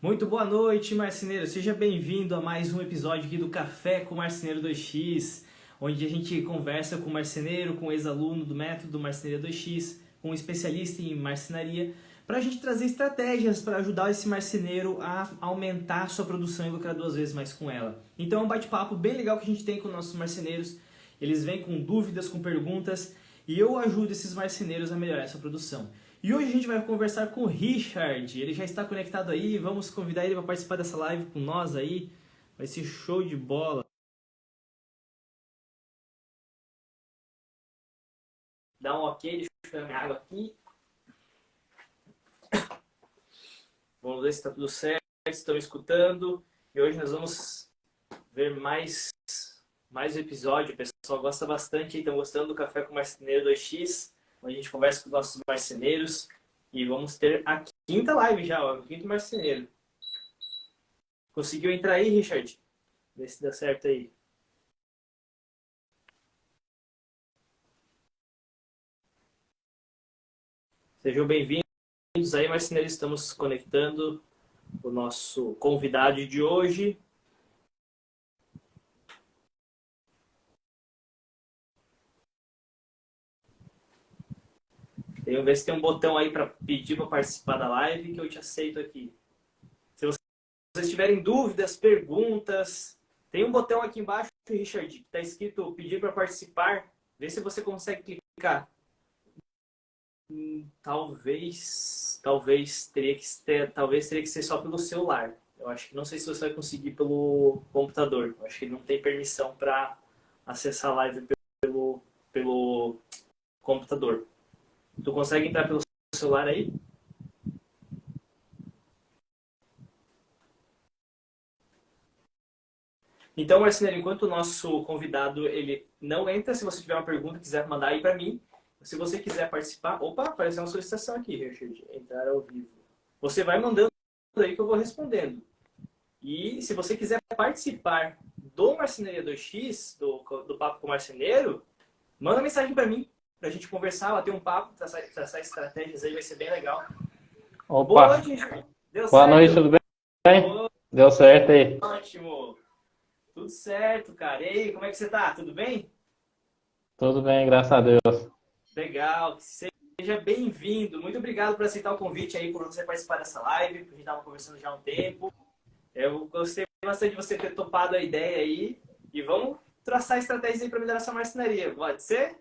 Muito boa noite, marceneiro. Seja bem-vindo a mais um episódio aqui do Café com o Marceneiro 2x, onde a gente conversa com o marceneiro, com o ex-aluno do método Marcenaria 2x, com um especialista em marcenaria, para a gente trazer estratégias para ajudar esse marceneiro a aumentar a sua produção e lucrar 2 vezes mais com ela. Então é um bate-papo bem legal que a gente tem com nossos marceneiros. Eles vêm com dúvidas, com perguntas, e eu ajudo esses marceneiros a melhorar essa produção. E hoje a gente vai conversar com o Richard, ele já está conectado aí, vamos convidar ele para participar dessa live com nós aí, vai ser show de bola. Dá um ok, deixa eu pegar minha água aqui. Vamos ver se está tudo certo, estão escutando. E hoje nós vamos ver mais episódio, o pessoal gosta bastante, estão gostando do Café com o Marceneiro 2x, onde a gente conversa com os nossos marceneiros. E vamos ter a quinta live já, ó, o quinto marceneiro. Conseguiu entrar aí, Richard? Vê se dá certo aí. Sejam bem-vindos aí, marceneiros. Estamos conectando o nosso convidado de hoje. Vamos ver se tem um botão aí para pedir para participar da live que eu te aceito aqui. Se vocês tiverem dúvidas, perguntas, tem um botão aqui embaixo, Richard, que está escrito pedir para participar. Vê se você consegue clicar. Talvez teria que ser só pelo celular. Eu acho que não sei se você vai conseguir pelo computador. Eu acho que ele não tem permissão para acessar a live pelo computador. Tu consegue entrar pelo celular aí? Então, marceneiro, enquanto o nosso convidado ele não entra, se você tiver uma pergunta, quiser mandar aí para mim. Se você quiser participar... Opa, apareceu uma solicitação aqui, Richard. Entrar ao vivo. Você vai mandando aí que eu vou respondendo. E se você quiser participar do Marcenaria 2x, do Papo com o Marceneiro, manda mensagem para mim, para a gente conversar, bater um papo, traçar estratégias aí, vai ser bem legal. Opa! Boa noite, Richard. Deu Boa certo? noite, tudo bem? Deu certo aí. Ótimo. Tudo certo, cara. E aí, como é que você tá? Tudo bem? Tudo bem, graças a Deus. Legal. Seja bem-vindo. Muito obrigado por aceitar o convite aí, por você participar dessa live, porque a gente estava conversando já há um tempo. Eu gostei bastante de você ter topado a ideia aí. E vamos traçar estratégias aí para melhorar essa marcenaria. Pode ser?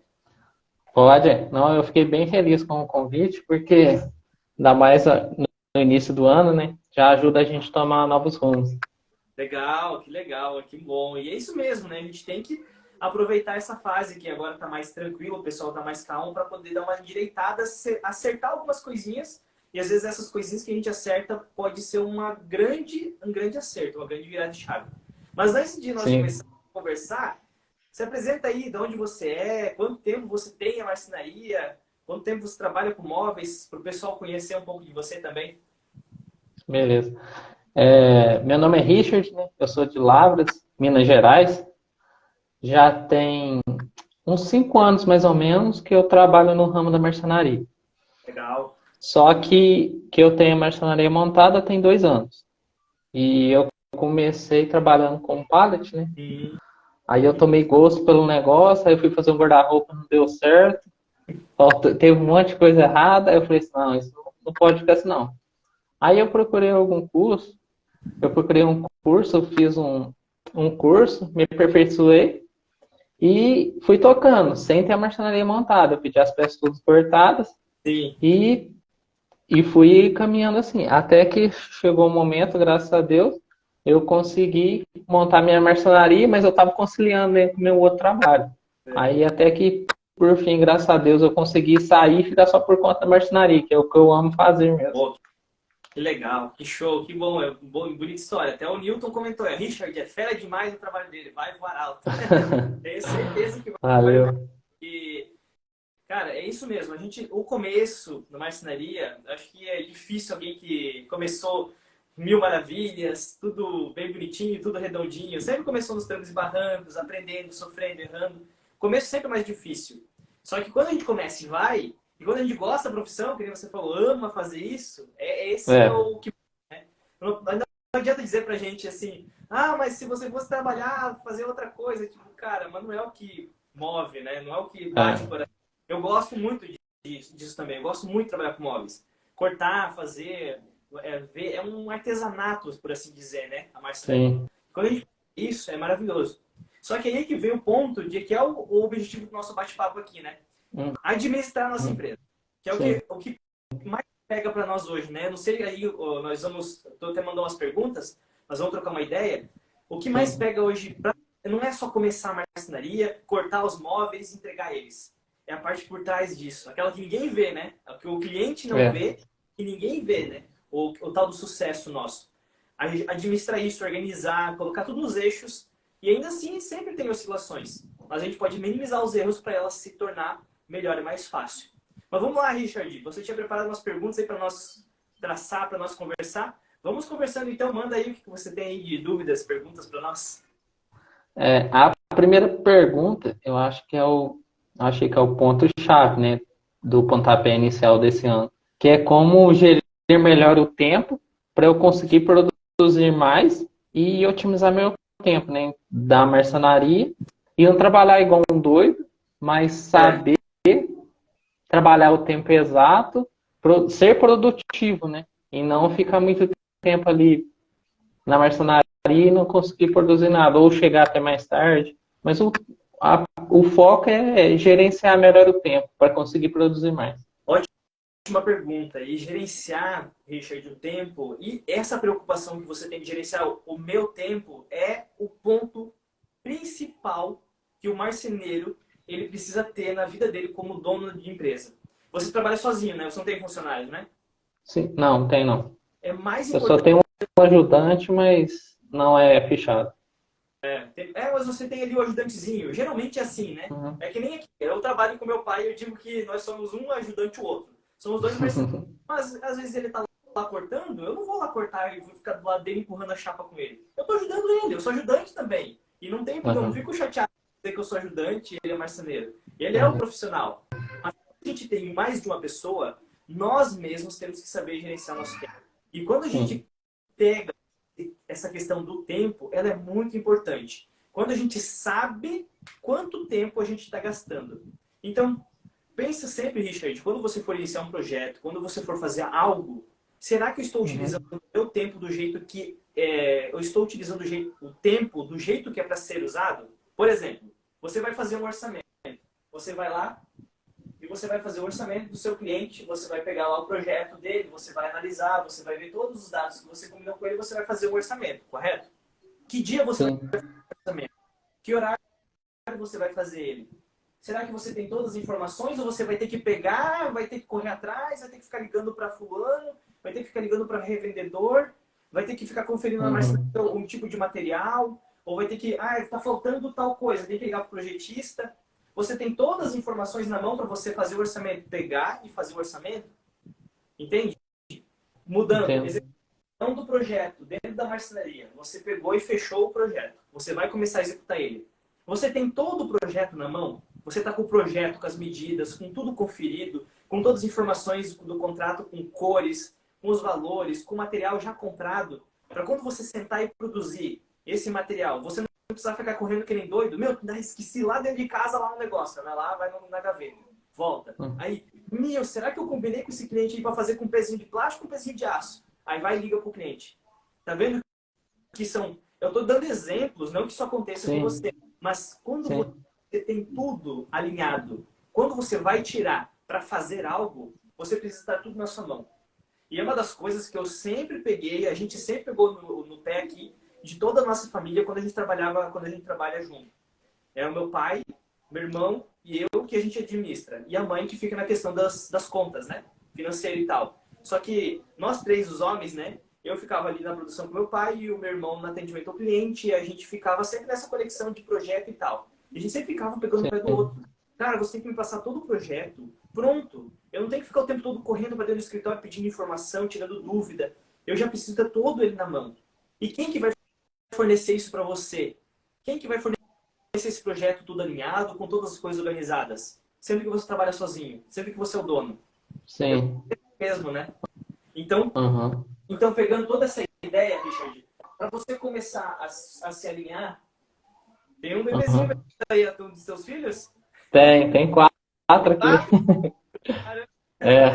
Pode? Não, eu fiquei bem feliz com o convite, porque ainda mais no início do ano, né? Já ajuda a gente a tomar novos rumos. Legal, que bom. E é isso mesmo, né? A gente tem que aproveitar essa fase que agora está mais tranquilo, o pessoal está mais calmo, para poder dar uma endireitada, acertar algumas coisinhas. E às vezes essas coisinhas que a gente acerta pode ser um grande acerto, uma grande virada de chave. Mas antes de nós Sim. começarmos a conversar, se apresenta aí de onde você é, quanto tempo você tem a marcenaria, quanto tempo você trabalha com móveis, para o pessoal conhecer um pouco de você também. Beleza. Meu nome é Richard, né? Eu sou de Lavras, Minas Gerais. Já tem uns 5 anos, mais ou menos, que eu trabalho no ramo da marcenaria. Legal. Só que eu tenho a marcenaria montada tem 2 anos. E eu comecei trabalhando com pallet, né? Aí eu tomei gosto pelo negócio, aí eu fui fazer um guarda-roupa, não deu certo. Teve um monte de coisa errada, aí eu falei assim, não, isso não pode ficar assim não. Aí eu procurei algum curso, eu fiz um curso, me aperfeiçoei e fui tocando, sem ter a marcenaria montada. Eu pedi as peças todas cortadas. Sim. E fui caminhando assim, até que chegou um momento, graças a Deus, eu consegui montar minha marcenaria, mas eu estava conciliando com o meu outro trabalho. Aí até que, por fim, graças a Deus, eu consegui sair e ficar só por conta da marcenaria, que é o que eu amo fazer mesmo. Pô, que legal, que show, que bom, bonita história. Até o Newton comentou, Richard, é fera demais o trabalho dele, vai voar alto. Tenho certeza que vai voar. Valeu. E, cara, é isso mesmo. O começo da marcenaria, acho que é difícil alguém que começou mil maravilhas, tudo bem bonitinho, tudo redondinho. Sempre começou nos trancos e barrancos, aprendendo, sofrendo, errando. O começo sempre é mais difícil. Só que quando a gente começa e vai, e quando a gente gosta da profissão, que nem você falou, ama fazer isso, esse é o que... Né? Não adianta dizer pra gente assim, ah, mas se você fosse trabalhar, fazer outra coisa, tipo, cara, mas não é o que move, né? Não é o que bate por aí. Eu gosto muito disso também, eu gosto muito de trabalhar com móveis. Cortar, fazer, ver, é um artesanato, por assim dizer, né? A marcenaria. Quando a gente faz isso, é maravilhoso. Só que aí que vem o ponto de que é o objetivo do nosso bate-papo aqui, né? Administrar a nossa empresa. Que é o que mais pega para nós hoje, né? Não sei aí, nós vamos, tô até mandando umas perguntas, nós vamos trocar uma ideia. O que mais pega hoje não é só começar a marcenaria, cortar os móveis e entregar eles. É a parte por trás disso, aquela que ninguém vê, né? O que o cliente não vê e ninguém vê, né? O tal do sucesso nosso. Administrar isso, organizar, colocar tudo nos eixos e ainda assim sempre tem oscilações. Mas a gente pode minimizar os erros para elas se tornar melhor e mais fácil. Mas vamos lá, Richard. Você tinha preparado umas perguntas aí para nós traçar, para nós conversar. Vamos conversando então. Manda aí o que você tem aí de dúvidas, perguntas para nós. A primeira pergunta, eu acho que achei que é o ponto-chave, né, do pontapé inicial desse ano, que é como gerir melhor o tempo para eu conseguir produzir mais e otimizar meu tempo, né, da marcenaria e não trabalhar igual um doido, mas saber trabalhar o tempo exato, ser produtivo, né, e não ficar muito tempo ali na marcenaria e não conseguir produzir nada, ou chegar até mais tarde. Mas o foco é gerenciar melhor o tempo para conseguir produzir mais. Ótima pergunta. E gerenciar, Richard, o tempo, e essa preocupação que você tem de gerenciar o meu tempo é o ponto principal que o marceneiro ele precisa ter na vida dele como dono de empresa. Você trabalha sozinho, né? Você não tem funcionários, né? Sim, não tem não. É mais Eu importante. só tenho um ajudante, mas não é fechado. Mas você tem ali o ajudantezinho. Geralmente é assim, né? É que nem aqui. Eu trabalho com meu pai e eu digo que nós somos um ajudante o outro. Somos dois mercenários. Mas às vezes ele tá lá cortando, eu não vou lá cortar e vou ficar do lado dele empurrando a chapa com ele. Eu tô ajudando ele, eu sou ajudante também. E não tem porque eu não fico chateado de dizer que eu sou ajudante e ele é marceneiro. Ele é o profissional. Mas quando a gente tem mais de uma pessoa, nós mesmos temos que saber gerenciar nosso tempo. E quando a gente pega essa questão do tempo, ela é muito importante. Quando a gente sabe quanto tempo a gente está gastando. Então, pensa sempre, Richard, quando você for iniciar um projeto, quando você for fazer algo, será que eu estou utilizando o meu tempo do jeito que eu estou utilizando o tempo do jeito que é para ser usado? Por exemplo, você vai fazer um orçamento. Você vai lá e você vai fazer o orçamento do seu cliente, você vai pegar lá o projeto dele, você vai analisar, você vai ver todos os dados que você combinou com ele, você vai fazer o orçamento, correto? Que dia você vai fazer o orçamento? Que horário você vai fazer ele? Será que você tem todas as informações ou você vai ter que pegar, vai ter que correr atrás, vai ter que ficar ligando para fulano, vai ter que ficar ligando para revendedor, vai ter que ficar conferindo um tipo de material, ou vai ter que, está faltando tal coisa, tem que ligar para o projetista. Você tem todas as informações na mão para você fazer o orçamento, pegar e fazer o orçamento? Entende? Mudando, execução do projeto dentro da marcenaria. Você pegou e fechou o projeto. Você vai começar a executar ele. Você tem todo o projeto na mão? Você está com o projeto, com as medidas, com tudo conferido, com todas as informações do contrato, com cores, com os valores, com o material já comprado, para quando você sentar e produzir esse material, você não precisar ficar correndo que nem doido. Meu, esqueci lá dentro de casa lá um negócio. Vai lá, vai na gaveta. Volta. Aí, será que eu combinei com esse cliente aí para fazer com um pezinho de plástico ou um pezinho de aço? Aí vai e liga pro cliente. Tá vendo que são... Eu estou dando exemplos, não que isso aconteça com você. Mas quando você tem tudo alinhado, quando você vai tirar para fazer algo, você precisa estar tudo na sua mão. E é uma das coisas que eu sempre peguei, a gente sempre pegou no pé aqui, de toda a nossa família quando a gente trabalha junto. É o meu pai, meu irmão e eu que a gente administra. E a mãe que fica na questão das contas, né? Financeira e tal. Só que nós três, os homens, né? Eu ficava ali na produção com meu pai e o meu irmão no atendimento ao cliente. E a gente ficava sempre nessa conexão de projeto e tal. E a gente sempre ficava pegando o pé do outro. Cara, você tem que me passar todo o projeto. Pronto. Eu não tenho que ficar o tempo todo correndo para dentro do escritório pedindo informação, tirando dúvida. Eu já preciso ter todo ele na mão. E quem que vai fornecer isso para você? Quem que vai fornecer esse projeto tudo alinhado, com todas as coisas organizadas? Sendo que você trabalha sozinho, sendo que você é o dono. Sim. É mesmo, né? Então, pegando toda essa ideia, Richard, para você começar a se alinhar, tem um bebezinho aí, um dos seus filhos? Tem quatro aqui. Caramba, É.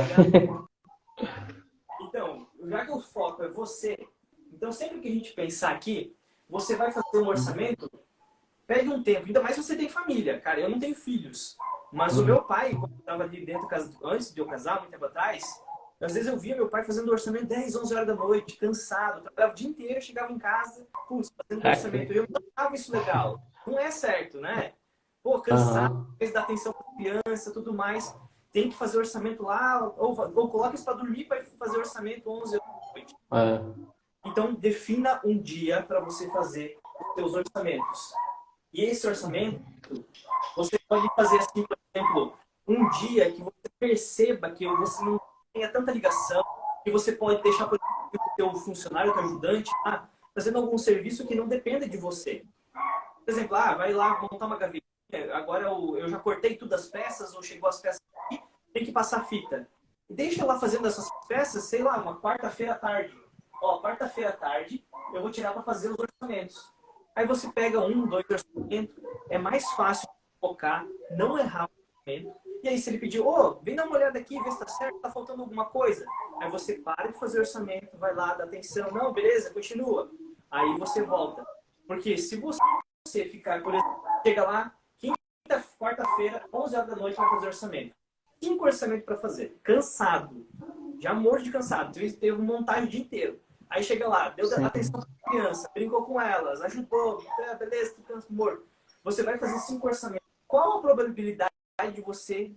então, já que o foco é você, então sempre que a gente pensar aqui, você vai fazer um orçamento, pede um tempo, ainda mais se você tem família. Cara, eu não tenho filhos, mas o meu pai, quando estava ali dentro da casa, antes de eu casar, muito tempo atrás, às vezes eu via meu pai fazendo orçamento 10, 11 horas da noite, cansado, trabalhava o dia inteiro, chegava em casa, putz, fazendo orçamento. Eu não achava isso legal. Não é certo, né? Pô, cansado, às vezes dá atenção para criança, tudo mais. Tem que fazer orçamento lá, ou coloca isso para dormir para fazer orçamento 11 horas da noite. Então, defina um dia para você fazer os seus orçamentos. E esse orçamento, você pode fazer assim, por exemplo, um dia que você perceba que você não tenha tanta ligação, que você pode deixar, por exemplo, o teu funcionário, o teu ajudante, fazendo algum serviço que não dependa de você. Por exemplo, vai lá montar uma gavetinha, agora eu já cortei todas as peças, ou chegou as peças aqui, tem que passar fita. Deixa lá fazendo essas peças, sei lá, uma quarta-feira à tarde. Ó, quarta-feira à tarde, eu vou tirar para fazer os orçamentos. Aí você pega 1, 2 orçamentos, é mais fácil focar, não errar o orçamento. E aí se ele pedir, vem dar uma olhada aqui, vê se tá certo, tá faltando alguma coisa. Aí você para de fazer orçamento, vai lá, dá atenção, não, beleza, continua. Aí você volta. Porque se você ficar, por exemplo, chega lá, quarta-feira, 11 horas da noite, vai fazer orçamento. 5 orçamentos para fazer, cansado, já morto de cansado, teve montagem o dia inteiro. Aí chega lá, deu atenção para a criança, brincou com elas, ajudou, beleza, tu cansa, morto. Você vai fazer 5 orçamentos. Qual a probabilidade de você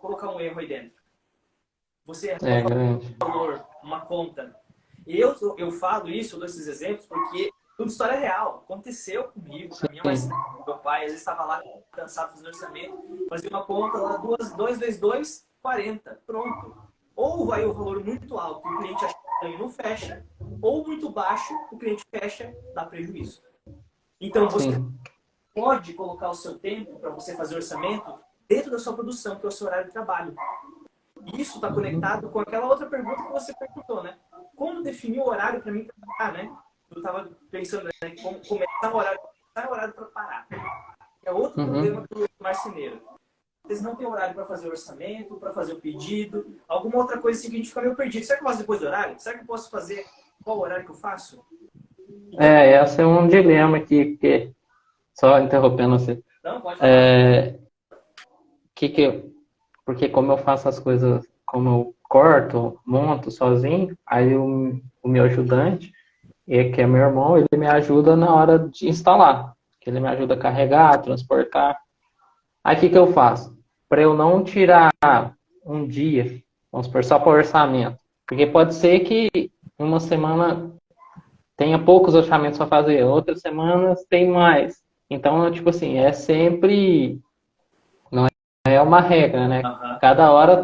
colocar um erro aí dentro? Você erra um valor, uma conta. E eu falo isso, eu dou esses exemplos, porque tudo história real. Aconteceu comigo, com a minha marcenaria, meu pai, às vezes estava lá cansado fazendo orçamento, fazia uma conta lá, 2 vezes 2, 40, pronto. Ou vai o valor muito alto, o cliente acha que não fecha, ou muito baixo, o cliente fecha, dá prejuízo. Então, você pode colocar o seu tempo para você fazer orçamento dentro da sua produção, que é o seu horário de trabalho. Isso está conectado com aquela outra pergunta que você perguntou, né? Como definir o horário para mim trabalhar, né? Eu estava pensando, né, como começar o horário para parar. É outro problema do marceneiro. Eles não têm horário para fazer orçamento, para fazer o pedido, alguma outra coisa assim que a gente fica meio perdido. Será que eu faço depois do horário? Será que eu posso fazer qual horário que eu faço? Então, esse é um dilema aqui, porque, só interrompendo você. Não, pode falar. Porque como eu faço as coisas, como eu corto, monto sozinho, aí o meu ajudante, que é meu irmão, ele me ajuda na hora de instalar. Ele me ajuda a carregar, transportar. Aí o que eu faço? Para eu não tirar um dia, vamos supor, só para orçamento. Porque pode ser que uma semana tenha poucos orçamentos para fazer, outras semanas tem mais. Então, tipo assim, é sempre... Não é uma regra, né? Cada hora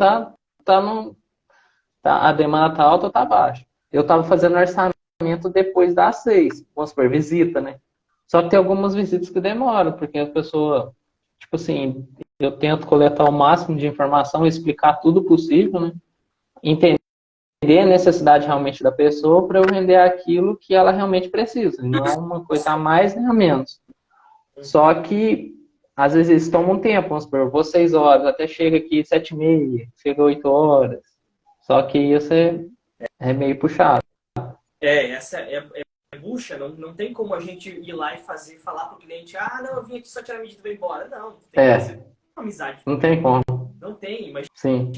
a demanda tá alta ou tá baixa. Eu tava fazendo orçamento depois das 6, vamos supor, visita, né? Só que tem algumas visitas que demoram, porque a pessoa, tipo assim, eu tento coletar o máximo de informação, explicar tudo possível, né? Entender a necessidade realmente da pessoa para eu vender aquilo que ela realmente precisa, não é uma coisa a mais nem a menos. Só que às vezes eles tomam um tempo, vamos supor, eu vou 6 horas, até chega aqui 7h30, chega 8 horas. Só que isso é meio puxado. Essa bucha, não tem como a gente ir lá e falar pro cliente, não, eu vim aqui só tirar a medida e vou embora. Não, tem que fazer uma amizade. Não tem como. Não tem, imagina, Sim.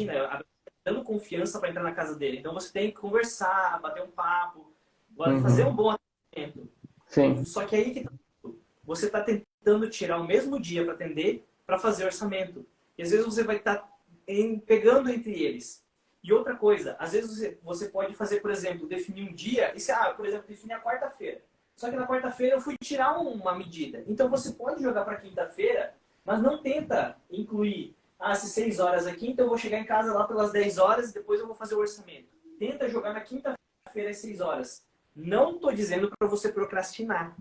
dando confiança para entrar na casa dele. Então você tem que conversar, bater um papo, fazer um bom atendimento. Sim. Só que aí você está tentando tirar o mesmo dia para atender, para fazer orçamento. E às vezes você vai estar pegando entre eles. E outra coisa, às vezes você pode fazer, por exemplo, definir um dia, por exemplo, definir a quarta-feira. Só que na quarta-feira eu fui tirar uma medida. Então você pode jogar para quinta-feira, mas não tenta incluir, se 6 horas aqui, então eu vou chegar em casa lá pelas 10 horas e depois eu vou fazer o orçamento. Tenta jogar na quinta-feira às 6 horas. Não estou dizendo para você procrastinar,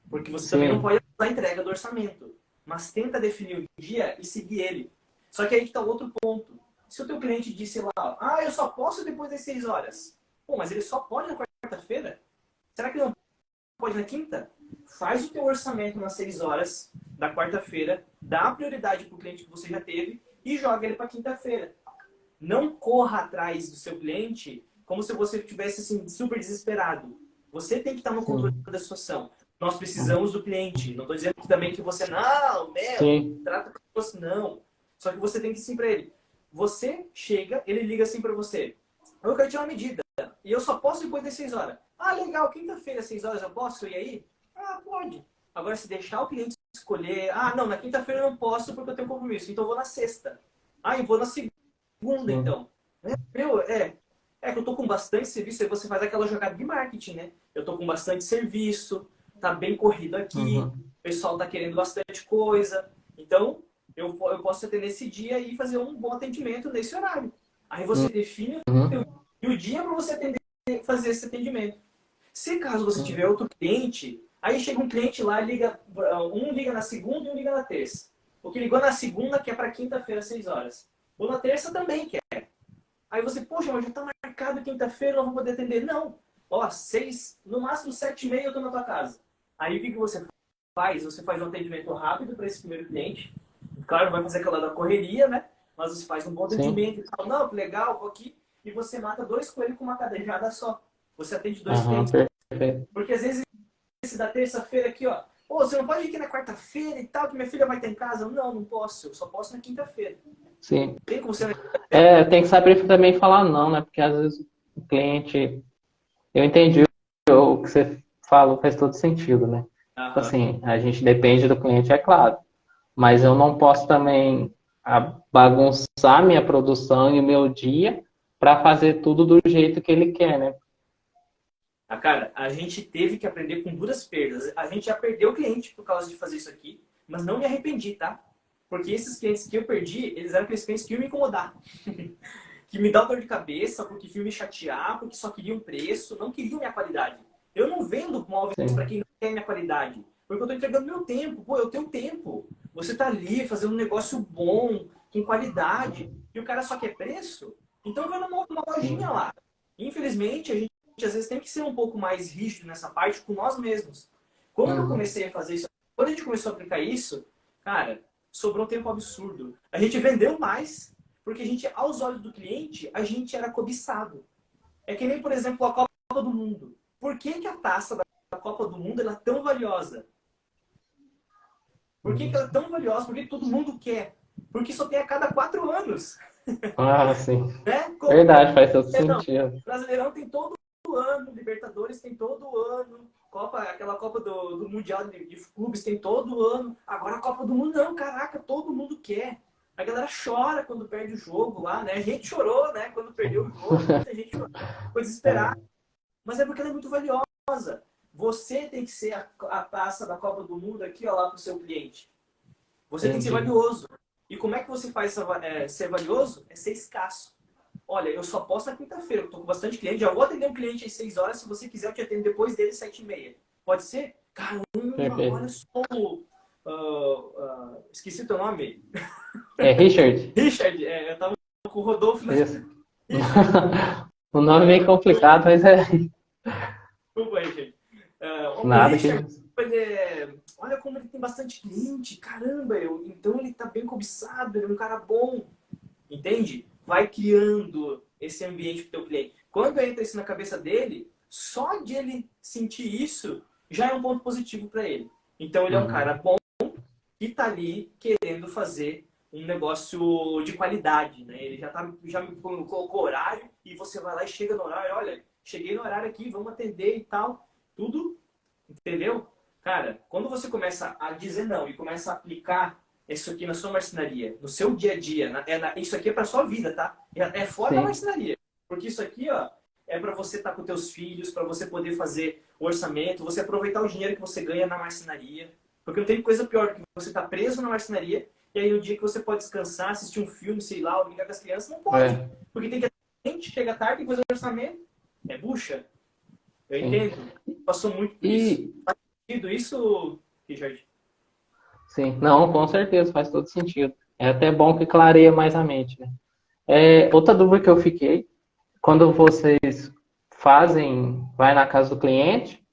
porque você também não pode fazer a entrega do orçamento. Mas tenta definir o dia e seguir ele. Só que aí que está o outro ponto. Se o teu cliente disse lá, eu só posso depois das 6 horas. Pô, mas ele só pode na quarta-feira? Será que não pode na quinta? Faz o teu orçamento nas 6 horas da quarta-feira, dá prioridade para o cliente que você já teve e joga ele para quinta-feira. Não corra atrás do seu cliente como se você estivesse assim, super desesperado. Você tem que estar no controle da situação. Nós precisamos do cliente. Não estou dizendo também que você, não, trata como se fosse, não. Só que você tem que ir sim para ele. Você chega, ele liga assim para você. Eu quero tirar uma medida. E eu só posso depois das 6 horas. Ah, legal, quinta-feira, 6 horas eu posso? E aí? Ah, pode. Agora, se deixar o cliente escolher, ah, não, na quinta-feira eu não posso porque eu tenho compromisso, então eu vou na sexta. Ah, eu vou na segunda, então. É que eu tô com bastante serviço, aí você faz aquela jogada de marketing, né? Eu tô com bastante serviço, tá bem corrido aqui, o pessoal tá querendo bastante coisa, então eu posso atender nesse dia e fazer um bom atendimento nesse horário. Aí você define o dia para você fazer esse atendimento. Se caso você tiver outro cliente, aí chega um cliente lá, um liga na segunda e um liga na terça. O que ligou na segunda quer para quinta-feira, 6 horas. Ou na terça também quer. Aí você, poxa, mas já está marcado quinta-feira, não vou poder atender. Não. Ó, 6, no máximo 7h30 eu estou na tua casa. Aí o que você faz? Você faz um atendimento rápido para esse primeiro cliente. Claro, vai fazer aquela da correria, né? Mas você faz um bom atendimento e fala, não, que legal, vou aqui. E você mata 2 coelhos com uma cadejada só. Você atende 2 clientes. Porque às vezes esse da terça-feira aqui, ó. Pô, você não pode ir aqui na quarta-feira e tal, que minha filha vai estar em casa? Não, não posso. Eu só posso na quinta-feira. Sim. Tem como você... Tem que saber também falar não, né? Porque às vezes o cliente... Eu entendi o que você falou, faz todo sentido, né? Tipo assim, a gente depende do cliente, é claro. Mas eu não posso também bagunçar minha produção e o meu dia para fazer tudo do jeito que ele quer, né? Cara, a gente teve que aprender com duras perdas. A gente já perdeu o cliente por causa de fazer isso aqui, mas não me arrependi, tá? Porque esses clientes que eu perdi, eles eram aqueles clientes que iam me incomodar. Que me dão dor de cabeça, porque iam me chatear, porque só queriam preço, não queriam minha qualidade. Eu não vendo móveis para quem não quer minha qualidade. Porque eu estou entregando meu tempo. Pô, eu tenho tempo. Você está ali fazendo um negócio bom, com qualidade, e o cara só quer preço, então vai numa lojinha lá. Infelizmente, a gente às vezes tem que ser um pouco mais rígido nessa parte com nós mesmos. Quando eu comecei a fazer isso, quando a gente começou a aplicar isso, cara, sobrou um tempo absurdo. A gente vendeu mais, porque a gente, aos olhos do cliente, a gente era cobiçado. É que nem, por exemplo, a Copa do Mundo. Por que a taça da Copa do Mundo ela é tão valiosa? Por que ela é tão valiosa? Por que todo mundo quer? Porque só tem a cada 4 anos. Ah, sim. Né? Verdade, faz todo sentido. Brasileirão tem todo ano, Libertadores tem todo ano, aquela Copa do Mundial de Clubes tem todo ano. Agora a Copa do Mundo não, caraca, todo mundo quer. A galera chora quando perde o jogo lá, né? A gente chorou, né? Quando perdeu o jogo, muita gente chorou, foi desesperada. Mas é porque ela é muito valiosa. Você tem que ser a taça da Copa do Mundo aqui, ó, lá pro seu cliente. Você tem que ser valioso. E como é que você faz ser valioso? É ser escasso. Olha, eu só posso na quinta-feira, eu tô com bastante cliente, já vou atender um cliente às 6 horas, se você quiser eu te atendo depois dele às 7h30. Pode ser? Caramba, olha só. Esqueci o teu nome. É Richard. Richard, eu tava com o Rodolfo. O nome é meio complicado, mas é... Desculpa, Richard. Nada Richard, olha como ele tem bastante cliente, caramba, então ele tá bem cobiçado, ele é um cara bom, entende? Vai criando esse ambiente pro teu cliente. Quando entra isso na cabeça dele, só de ele sentir isso, já é um ponto positivo para ele. Então ele é um cara bom que tá ali querendo fazer um negócio de qualidade, né? Ele já me colocou horário e você vai lá e chega no horário, olha, cheguei no horário aqui, vamos atender e tal, tudo, entendeu? Cara, quando você começa a dizer não e começa a aplicar isso aqui na sua marcenaria, no seu dia a dia, isso aqui é para sua vida, tá? É fora da marcenaria. Porque isso aqui, ó, é para você estar com teus filhos, para você poder fazer o orçamento, você aproveitar o dinheiro que você ganha na marcenaria. Porque não tem coisa pior do que você estar preso na marcenaria e aí no dia que você pode descansar, assistir um filme, sei lá, ou brincar com as crianças, não pode. Porque tem que atender, chega tarde, tem que fazer o orçamento. É bucha. Eu entendo. Passou muito por isso. Faz sentido isso, Richard? Sim, não, com certeza, faz todo sentido. É até bom que clareia mais a mente, né? Outra dúvida que eu fiquei, quando vocês vai na casa do cliente,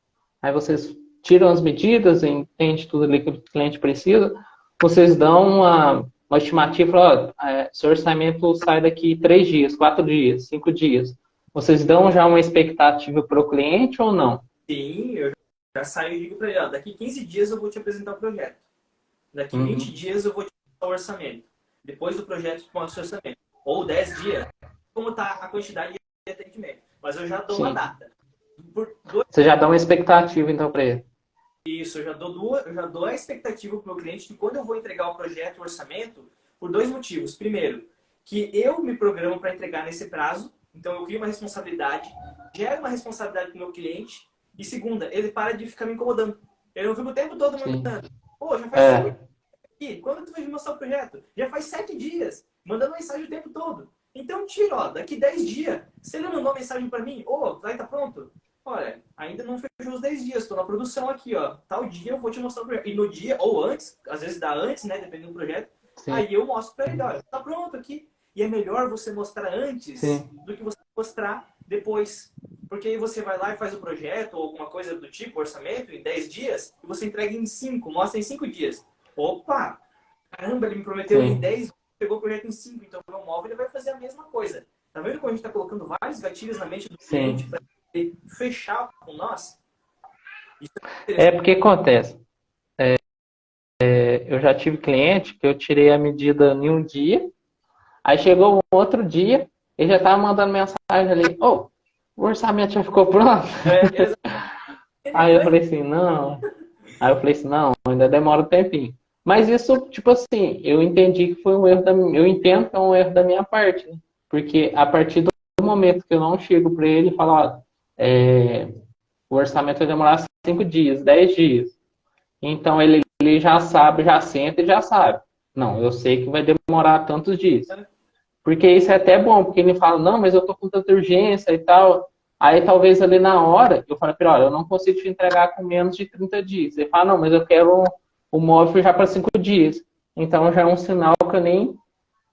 aí vocês tiram as medidas, entende tudo ali que o cliente precisa, vocês dão uma estimativa, ó, seu orçamento sai daqui 3 dias, 4 dias, 5 dias. Vocês dão já uma expectativa para o cliente ou não? Sim, eu já saio e digo para ele, ó, daqui 15 dias eu vou te apresentar o projeto. Daqui 20 dias eu vou te dar o orçamento. Depois do projeto, com o orçamento. Ou 10 dias, como está a quantidade de atendimento. Mas eu já dou uma data. Você já dá uma expectativa, então, para ele? Isso, eu já dou a expectativa para o meu cliente de quando eu vou entregar o projeto, o orçamento, por 2 motivos. Primeiro, que eu me programo para entregar nesse prazo, então eu crio uma responsabilidade, gero uma responsabilidade para o meu cliente, e segunda, ele para de ficar me incomodando. Eu não fico o tempo todo me incomodando. Pô, já faz 5 dias. Quando tu vai me mostrar o projeto? Já faz 7 dias, mandando mensagem o tempo todo. Então tira, ó, daqui 10 dias, se ele mandou mensagem para mim, vai estar pronto? Olha, ainda não fechou os 10 dias, estou na produção aqui, ó. Tal dia eu vou te mostrar o projeto. E no dia, ou antes, às vezes dá antes, né? Dependendo do projeto. Sim. Aí eu mostro para ele, olha, tá pronto aqui. E é melhor você mostrar antes do que você mostrar depois. Porque aí você vai lá e faz o projeto, ou alguma coisa do tipo, orçamento, em 10 dias, e você entrega em 5, mostra em 5 dias. Opa! Caramba, ele me prometeu em 10, pegou o projeto em 5, então o meu móvel ele vai fazer a mesma coisa. Tá vendo como a gente está colocando vários gatilhos na mente do cliente para fechar com nós? Porque acontece. Eu já tive cliente que eu tirei a medida em um dia, aí chegou um outro dia, ele já estava mandando mensagem ali, o orçamento já ficou pronto? Aí eu falei assim, não. Aí eu falei assim, não, ainda demora um tempinho. Mas isso, tipo assim, eu entendi que foi um erro eu entendo que é um erro da minha parte, né? Porque a partir do momento que eu não chego para ele e falo, ó, o orçamento vai demorar 5 dias, 10 dias. Então ele já sabe, já senta e já sabe. Não, eu sei que vai demorar tantos dias. Porque isso é até bom, porque ele fala, não, mas eu tô com tanta urgência e tal. Aí talvez ali na hora, eu falo para ele, olha, eu não consigo te entregar com menos de 30 dias. Ele fala, não, mas eu quero o móvel já para 5 dias. Então já é um sinal que eu nem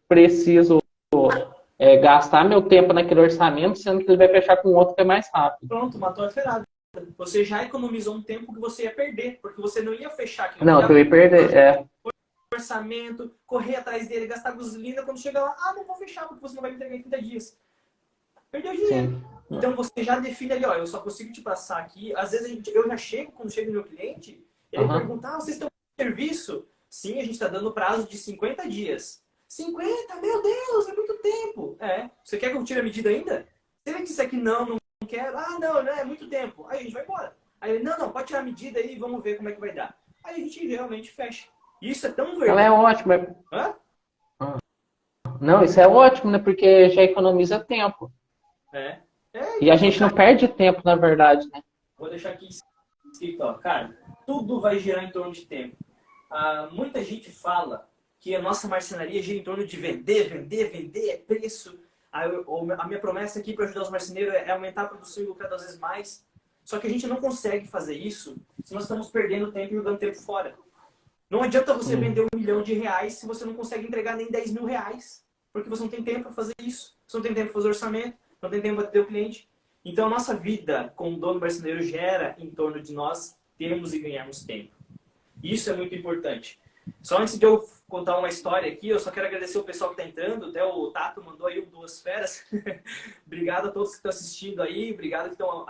preciso gastar meu tempo naquele orçamento, sendo que ele vai fechar com outro que é mais rápido. Pronto, matou a ferrada. Você já economizou um tempo que você ia perder, porque você não ia fechar aquilo. Não, que eu ia perder, orçamento, correr atrás dele, gastar gasolina, quando chega lá, não vou fechar porque você não vai me entregar em 30 dias. Perdeu dinheiro. Sim. Então você já define ali, ó, eu só consigo te passar aqui. Às vezes eu já chego, quando chega no meu cliente, ele pergunta, vocês estão com serviço? Sim, a gente está dando prazo de 50 dias. 50? Meu Deus, é muito tempo. Você quer que eu tire a medida ainda? Se ele disser que não quer, não, é muito tempo. Aí a gente vai embora. Aí ele, não, pode tirar a medida aí e vamos ver como é que vai dar. Aí a gente realmente fecha. Isso é tão verdade. Ela é ótima. Não, isso é ótimo, né? Porque já economiza tempo. E a gente não perde tempo, na verdade, né? Vou deixar aqui escrito, ó. Cara, tudo vai girar em torno de tempo. Muita gente fala que a nossa marcenaria gira em torno de vender, é preço. A minha promessa aqui para ajudar os marceneiros é aumentar a produção e lucrar 2 vezes mais. Só que a gente não consegue fazer isso se nós estamos perdendo tempo e jogando tempo fora. Não adianta você vender R$1 milhão se você não consegue entregar nem 10 mil reais. Porque você não tem tempo para fazer isso. Você não tem tempo para fazer orçamento, não tem tempo para atender o cliente. Então a nossa vida como dono marceneiro gera em torno de nós termos e ganharmos tempo. Isso é muito importante. Só antes de eu contar uma história aqui, eu só quero agradecer o pessoal que está entrando. Até o Tato mandou aí 2 feras. Obrigado a todos que estão assistindo aí. Obrigado que estão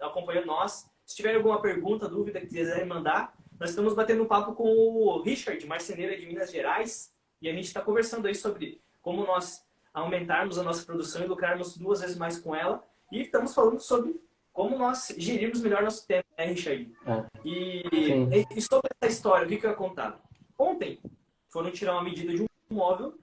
acompanhando nós. Se tiver alguma pergunta, dúvida que quiserem mandar, nós estamos batendo um papo com o Richard, marceneiro de Minas Gerais. E a gente está conversando aí sobre como nós aumentarmos a nossa produção e lucrarmos 2 vezes mais com ela. E estamos falando sobre como nós gerirmos melhor nosso tempo, né, Richard? E sobre essa história, o que eu ia contar? Ontem foram tirar uma medida de um móvel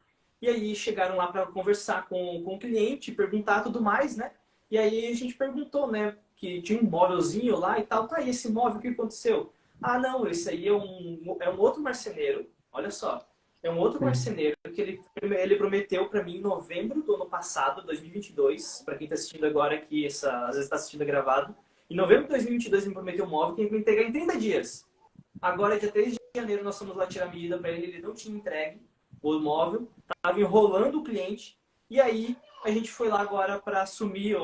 e aí chegaram lá para conversar com o cliente, perguntar tudo mais, né? E aí a gente perguntou, né? Que tinha um móvelzinho lá e tal. Tá, e esse móvel, o que aconteceu? Não, esse aí é um outro marceneiro. Olha só. É um outro marceneiro que ele prometeu para mim em novembro do ano passado, 2022. Para quem está assistindo agora, que às vezes está assistindo gravado. Em novembro de 2022 ele me prometeu um móvel que ele ia me entregar em 30 dias. Agora, dia 3 de janeiro, nós fomos lá tirar a medida para ele. Ele não tinha entregue o móvel. Estava enrolando o cliente. E aí, a gente foi lá agora para assumir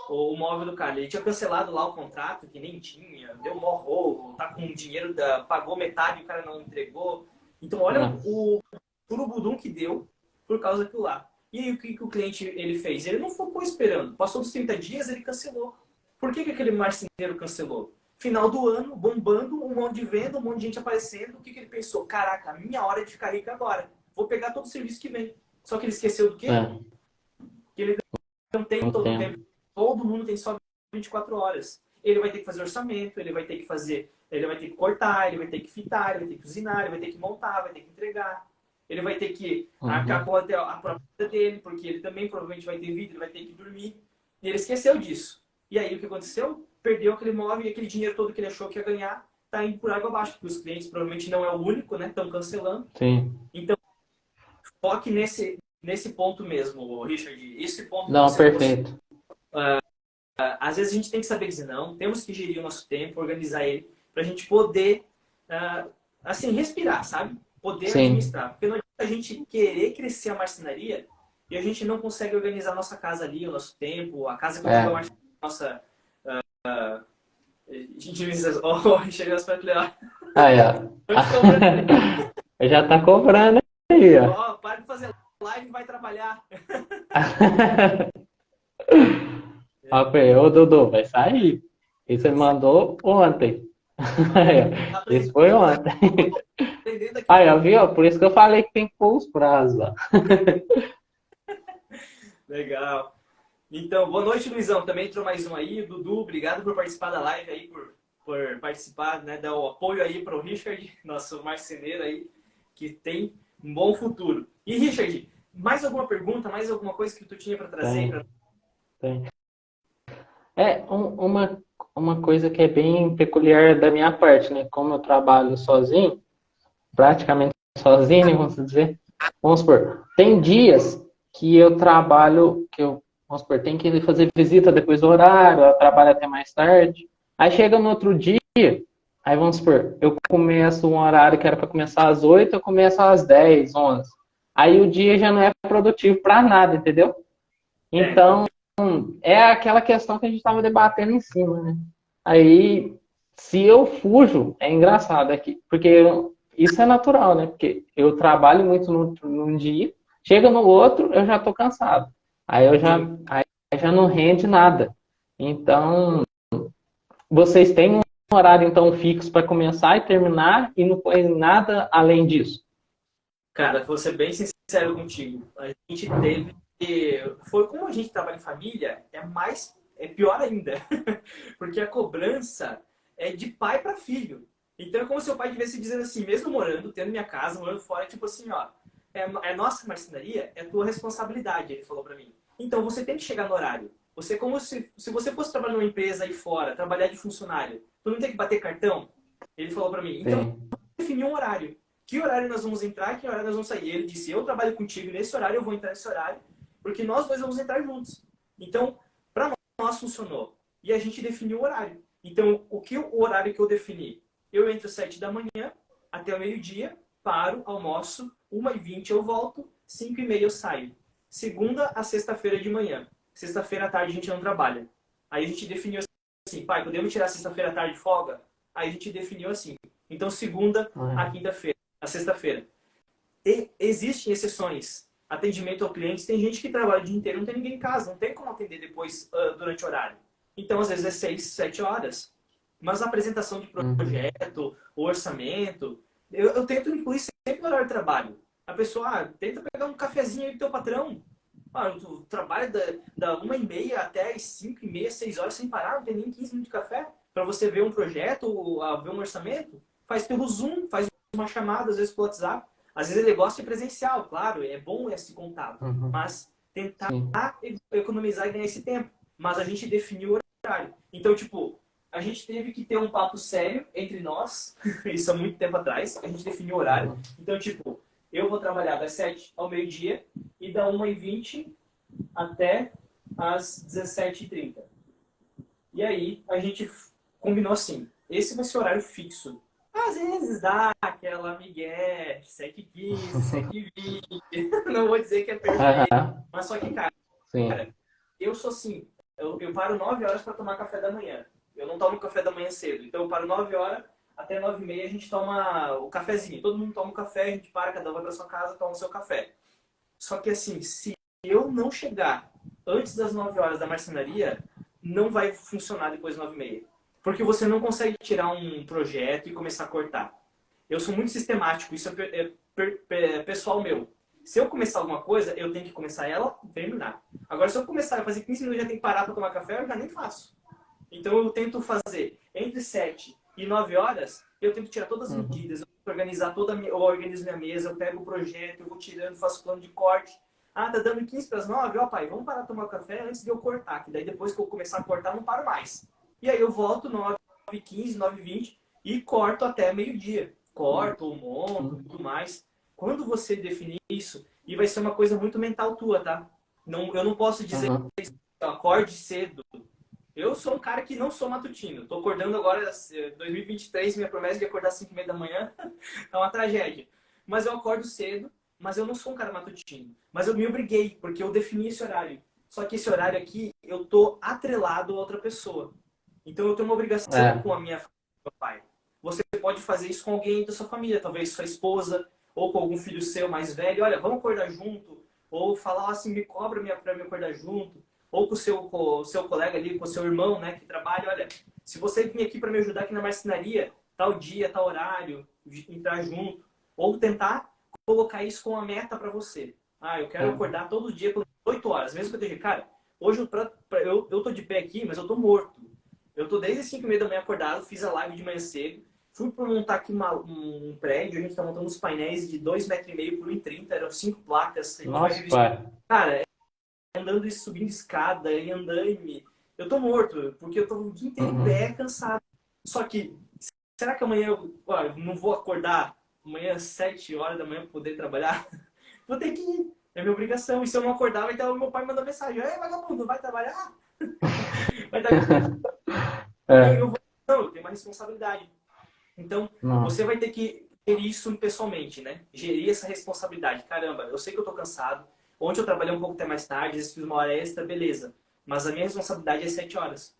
o móvel do cara. Ele tinha cancelado lá o contrato, que nem tinha, deu mó rolo, tá com dinheiro, pagou metade e o cara não entregou. Então, olha Nossa. o turubudum que deu por causa daquilo lá. E aí, o que o cliente ele fez? Ele não ficou esperando. Passou dos 30 dias, ele cancelou. Por que aquele marceneiro cancelou? Final do ano, bombando, um monte de venda, um monte de gente aparecendo. O que ele pensou? Caraca, a minha hora é de ficar rico agora. Vou pegar todo o serviço que vem. Só que ele esqueceu do quê? É, Que ele não tem o todo o tempo. tempo. Todo mundo tem só 24 horas. Ele vai ter que fazer orçamento, ele vai ter que fazer, ele vai ter que cortar, ele vai ter que fitar, ele vai ter que cozinhar, ele vai ter que montar, vai ter que entregar. Ele vai ter que arcar Uhum. com a própria vida dele, porque ele também provavelmente vai ter vida, ele vai ter que dormir. E ele esqueceu disso. E aí o que aconteceu? Perdeu aquele móvel e aquele dinheiro todo que ele achou que ia ganhar, tá indo por água abaixo, porque os clientes provavelmente não é o único, né? Estão cancelando. Sim. Então, foque nesse ponto mesmo, Richard. Esse ponto que Não, você trouxe. perfeito. Às vezes a gente tem que saber dizer não, temos que gerir o nosso tempo, organizar ele, para a gente poder, assim, respirar, sabe? Poder Sim. administrar. Porque não adianta a gente querer crescer a marcenaria e a gente não consegue organizar a nossa casa ali, o nosso tempo, a casa que eu digo a É. marcenaria, nossa. A gente diz, oh, chegou as Leal. Aí, ó. Eu te cobrando ali. Já tá cobrando aí, ó. Ó, para de fazer live e vai trabalhar. Ó, ô Dudu, vai sair. Isso você mandou ontem. Aí, Tá ó. Isso foi aprendendo, né? ontem. Aprendendo aqui. Aí, ó, viu? Por isso que eu falei que tem que pôr os prazos, ó. Legal. Então, boa noite, Luizão. Também entrou mais um aí. Dudu, obrigado por participar da live aí, por participar, né? Dar o apoio aí para o Richard, nosso marceneiro aí, que tem um bom futuro. E, Richard, mais alguma pergunta, mais alguma coisa que tu tinha para trazer aí Tem, pra... tem. Uma coisa que é bem peculiar da minha parte, né? Como eu trabalho sozinho, praticamente sozinho, né, vamos dizer. Vamos supor, tem dias que eu trabalho, vamos supor, tem que fazer visita depois do horário, eu trabalho até mais tarde. Aí chega no outro dia, aí vamos supor, eu começo um horário que era para começar às 8, eu começo às 10, 11. Aí o dia já não é produtivo para nada, entendeu? É, Então, é aquela questão que a gente estava debatendo em cima, né? Aí, se eu fujo, é engraçado aqui, porque isso é natural, né? Porque eu trabalho muito num dia, chega no outro, eu já tô cansado. sim. Aí já não rende nada. Então, vocês têm um horário então fixo para começar e terminar e não põe nada além disso. Cara, vou ser bem sincero contigo. A gente teve. Foi como a gente trabalha em família, é pior ainda. Porque a cobrança é de pai para filho. Então é como se o pai estivesse dizendo assim, mesmo morando, tendo minha casa, morando fora, tipo assim, ó, é nossa marcenaria, é tua responsabilidade, ele falou para mim. Então você tem que chegar no horário. Você é como se você fosse trabalhar numa empresa aí fora, trabalhar de funcionário, tu não tem que bater cartão? Ele falou para mim. Então Sim. definir um horário. Que horário nós vamos entrar, que horário nós vamos sair. Ele disse, eu trabalho contigo nesse horário, eu vou entrar nesse horário, porque nós dois vamos entrar juntos. Então, para nós funcionou. E a gente definiu o horário. Então, o horário que eu defini? Eu entro às 7 da manhã, até o meio-dia, paro, almoço, 1h20 eu volto, 5h30 eu saio. Segunda a sexta-feira de manhã. Sexta-feira à tarde a gente não trabalha. Aí a gente definiu assim, pai, podemos tirar sexta-feira à tarde de folga? Aí a gente definiu assim. Então, segunda a quinta-feira, a sexta-feira. Existem exceções. Atendimento ao cliente, tem gente que trabalha o dia inteiro, não tem ninguém em casa, não tem como atender depois durante o horário. Então, às vezes é 6, 7 horas. Mas a apresentação de Uhum. projeto, o orçamento, eu tento incluir sempre no horário de trabalho. A pessoa, tenta pegar um cafezinho aí do teu patrão. Tu trabalha da 1h30 até as 5h30, 6 horas sem parar, não tem nem 15 minutos de café para você ver um projeto, ver um orçamento. Faz pelo Zoom, faz uma chamada, às vezes pelo WhatsApp. Às vezes ele gosta de presencial, claro, é bom esse contato. Uhum. Mas tentar Sim. economizar e ganhar esse tempo. Mas a gente definiu o horário. Então, tipo, a gente teve que ter um papo sério entre nós, isso há muito tempo atrás, a gente definiu o horário. Uhum. Então, tipo, eu vou trabalhar das 7 ao meio-dia e da 1h20 até às 17h30. E aí a gente combinou assim, esse vai ser o horário fixo. Às vezes dá aquela migué, 7h15, 7h20. Não vou dizer que é perfeito, Aham. mas só que, cara, Sim. eu sou assim, eu paro 9 horas para tomar café da manhã. Eu não tomo café da manhã cedo. Então eu paro 9 horas, até 9h30 a gente toma o cafezinho. Todo mundo toma um café, a gente para, cada um vai para sua casa, toma o seu café. Só que assim, se eu não chegar antes das 9 horas da marcenaria, não vai funcionar depois das 9h30. Porque você não consegue tirar um projeto e começar a cortar. Eu sou muito sistemático, isso é pessoal meu. Se eu começar alguma coisa, eu tenho que começar ela e terminar. Agora, se eu começar a fazer 15 minutos e já tenho que parar para tomar café, eu já nem faço. Então, eu tento fazer entre 7 e 9 horas, eu tento tirar todas as medidas, eu tento organizar eu organizo minha mesa, eu pego o projeto, eu vou tirando, faço plano de corte. Ah, tá dando 15 para as 9? Ó, pai, vamos parar de tomar café antes de eu cortar, que daí depois que eu começar a cortar, eu não paro mais. E aí eu volto 9h15, 9h20 e corto até meio-dia. Corto, monto, tudo mais. Quando você definir isso, e vai ser uma coisa muito mental tua, tá? Não, eu não posso dizer acorde cedo. Eu sou um cara que não sou matutino. Tô acordando agora, 2023, minha promessa de acordar às 5h30 da manhã é uma tragédia. Mas eu acordo cedo, mas eu não sou um cara matutino. Mas eu me obriguei, porque eu defini esse horário. Só que esse horário aqui, eu tô atrelado a outra pessoa. Então eu tenho uma obrigação com a minha família, meu pai. Você pode fazer isso com alguém da sua família, talvez sua esposa, ou com algum filho seu mais velho. Olha, vamos acordar junto. Ou falar assim, me cobra pra me acordar junto. Ou com o seu colega ali, com o seu irmão, né, que trabalha. Olha, se você vir aqui para me ajudar aqui na marcenaria, tal dia, tal horário, entrar junto. Ou tentar colocar isso com uma meta para você. Ah, eu quero acordar todo dia por 8 horas. Mesmo que eu esteja, cara, hoje eu tô de pé aqui, mas eu tô morto. Eu tô desde as 5h30 da manhã acordado, fiz a live de manhã cedo. Fui para montar aqui um prédio, a gente tá montando uns painéis de 2,5 metros por 1,30 eram 5 placas. Nossa, pai. Cara, andando e subindo escada e andaime. Eu tô morto, porque eu tô o dia inteiro em pé, cansado. Só que, será que amanhã eu não vou acordar amanhã às 7 horas da manhã para poder trabalhar? Vou ter que ir. É minha obrigação. E se eu não acordar, vai ter o meu pai mandando mensagem. Ei, vagabundo, vai trabalhar? Vai dar... Não, eu tenho uma responsabilidade. Então, você vai ter que ter isso pessoalmente, né? Gerir essa responsabilidade. Caramba, eu sei que eu tô cansado. Ontem eu trabalhei um pouco até mais tarde, fiz uma hora extra, beleza. Mas a minha responsabilidade é 7 horas.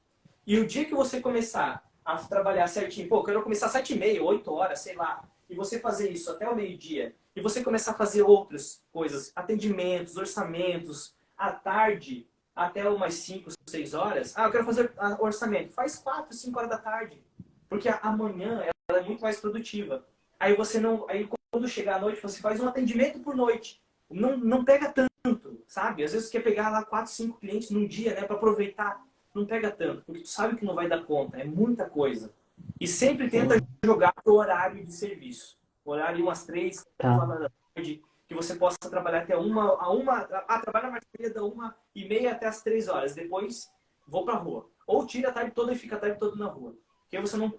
E o dia que você começar a trabalhar certinho, pô, eu quero começar 7h30, 8 horas, sei lá, e você fazer isso até o meio-dia, e você começar a fazer outras coisas, atendimentos, orçamentos, à tarde, até umas 5, 6 horas. Ah, eu quero fazer orçamento. Faz 4, 5 horas da tarde. Porque amanhã ela é muito mais produtiva. Aí você não. Aí quando chegar à noite, você faz um atendimento por noite. Não pega tanto, sabe? Às vezes você quer pegar lá 4, 5 clientes num dia, né? Para aproveitar. Não pega tanto, porque tu sabe que não vai dar conta. É muita coisa. E sempre tenta jogar pro horário de serviço. Horário umas 3, 4 horas da tarde, que você possa trabalhar até trabalha na marcenaria da 1h30 até as 3 horas. Depois, vou pra rua. Ou tira a tarde toda e fica a tarde toda na rua.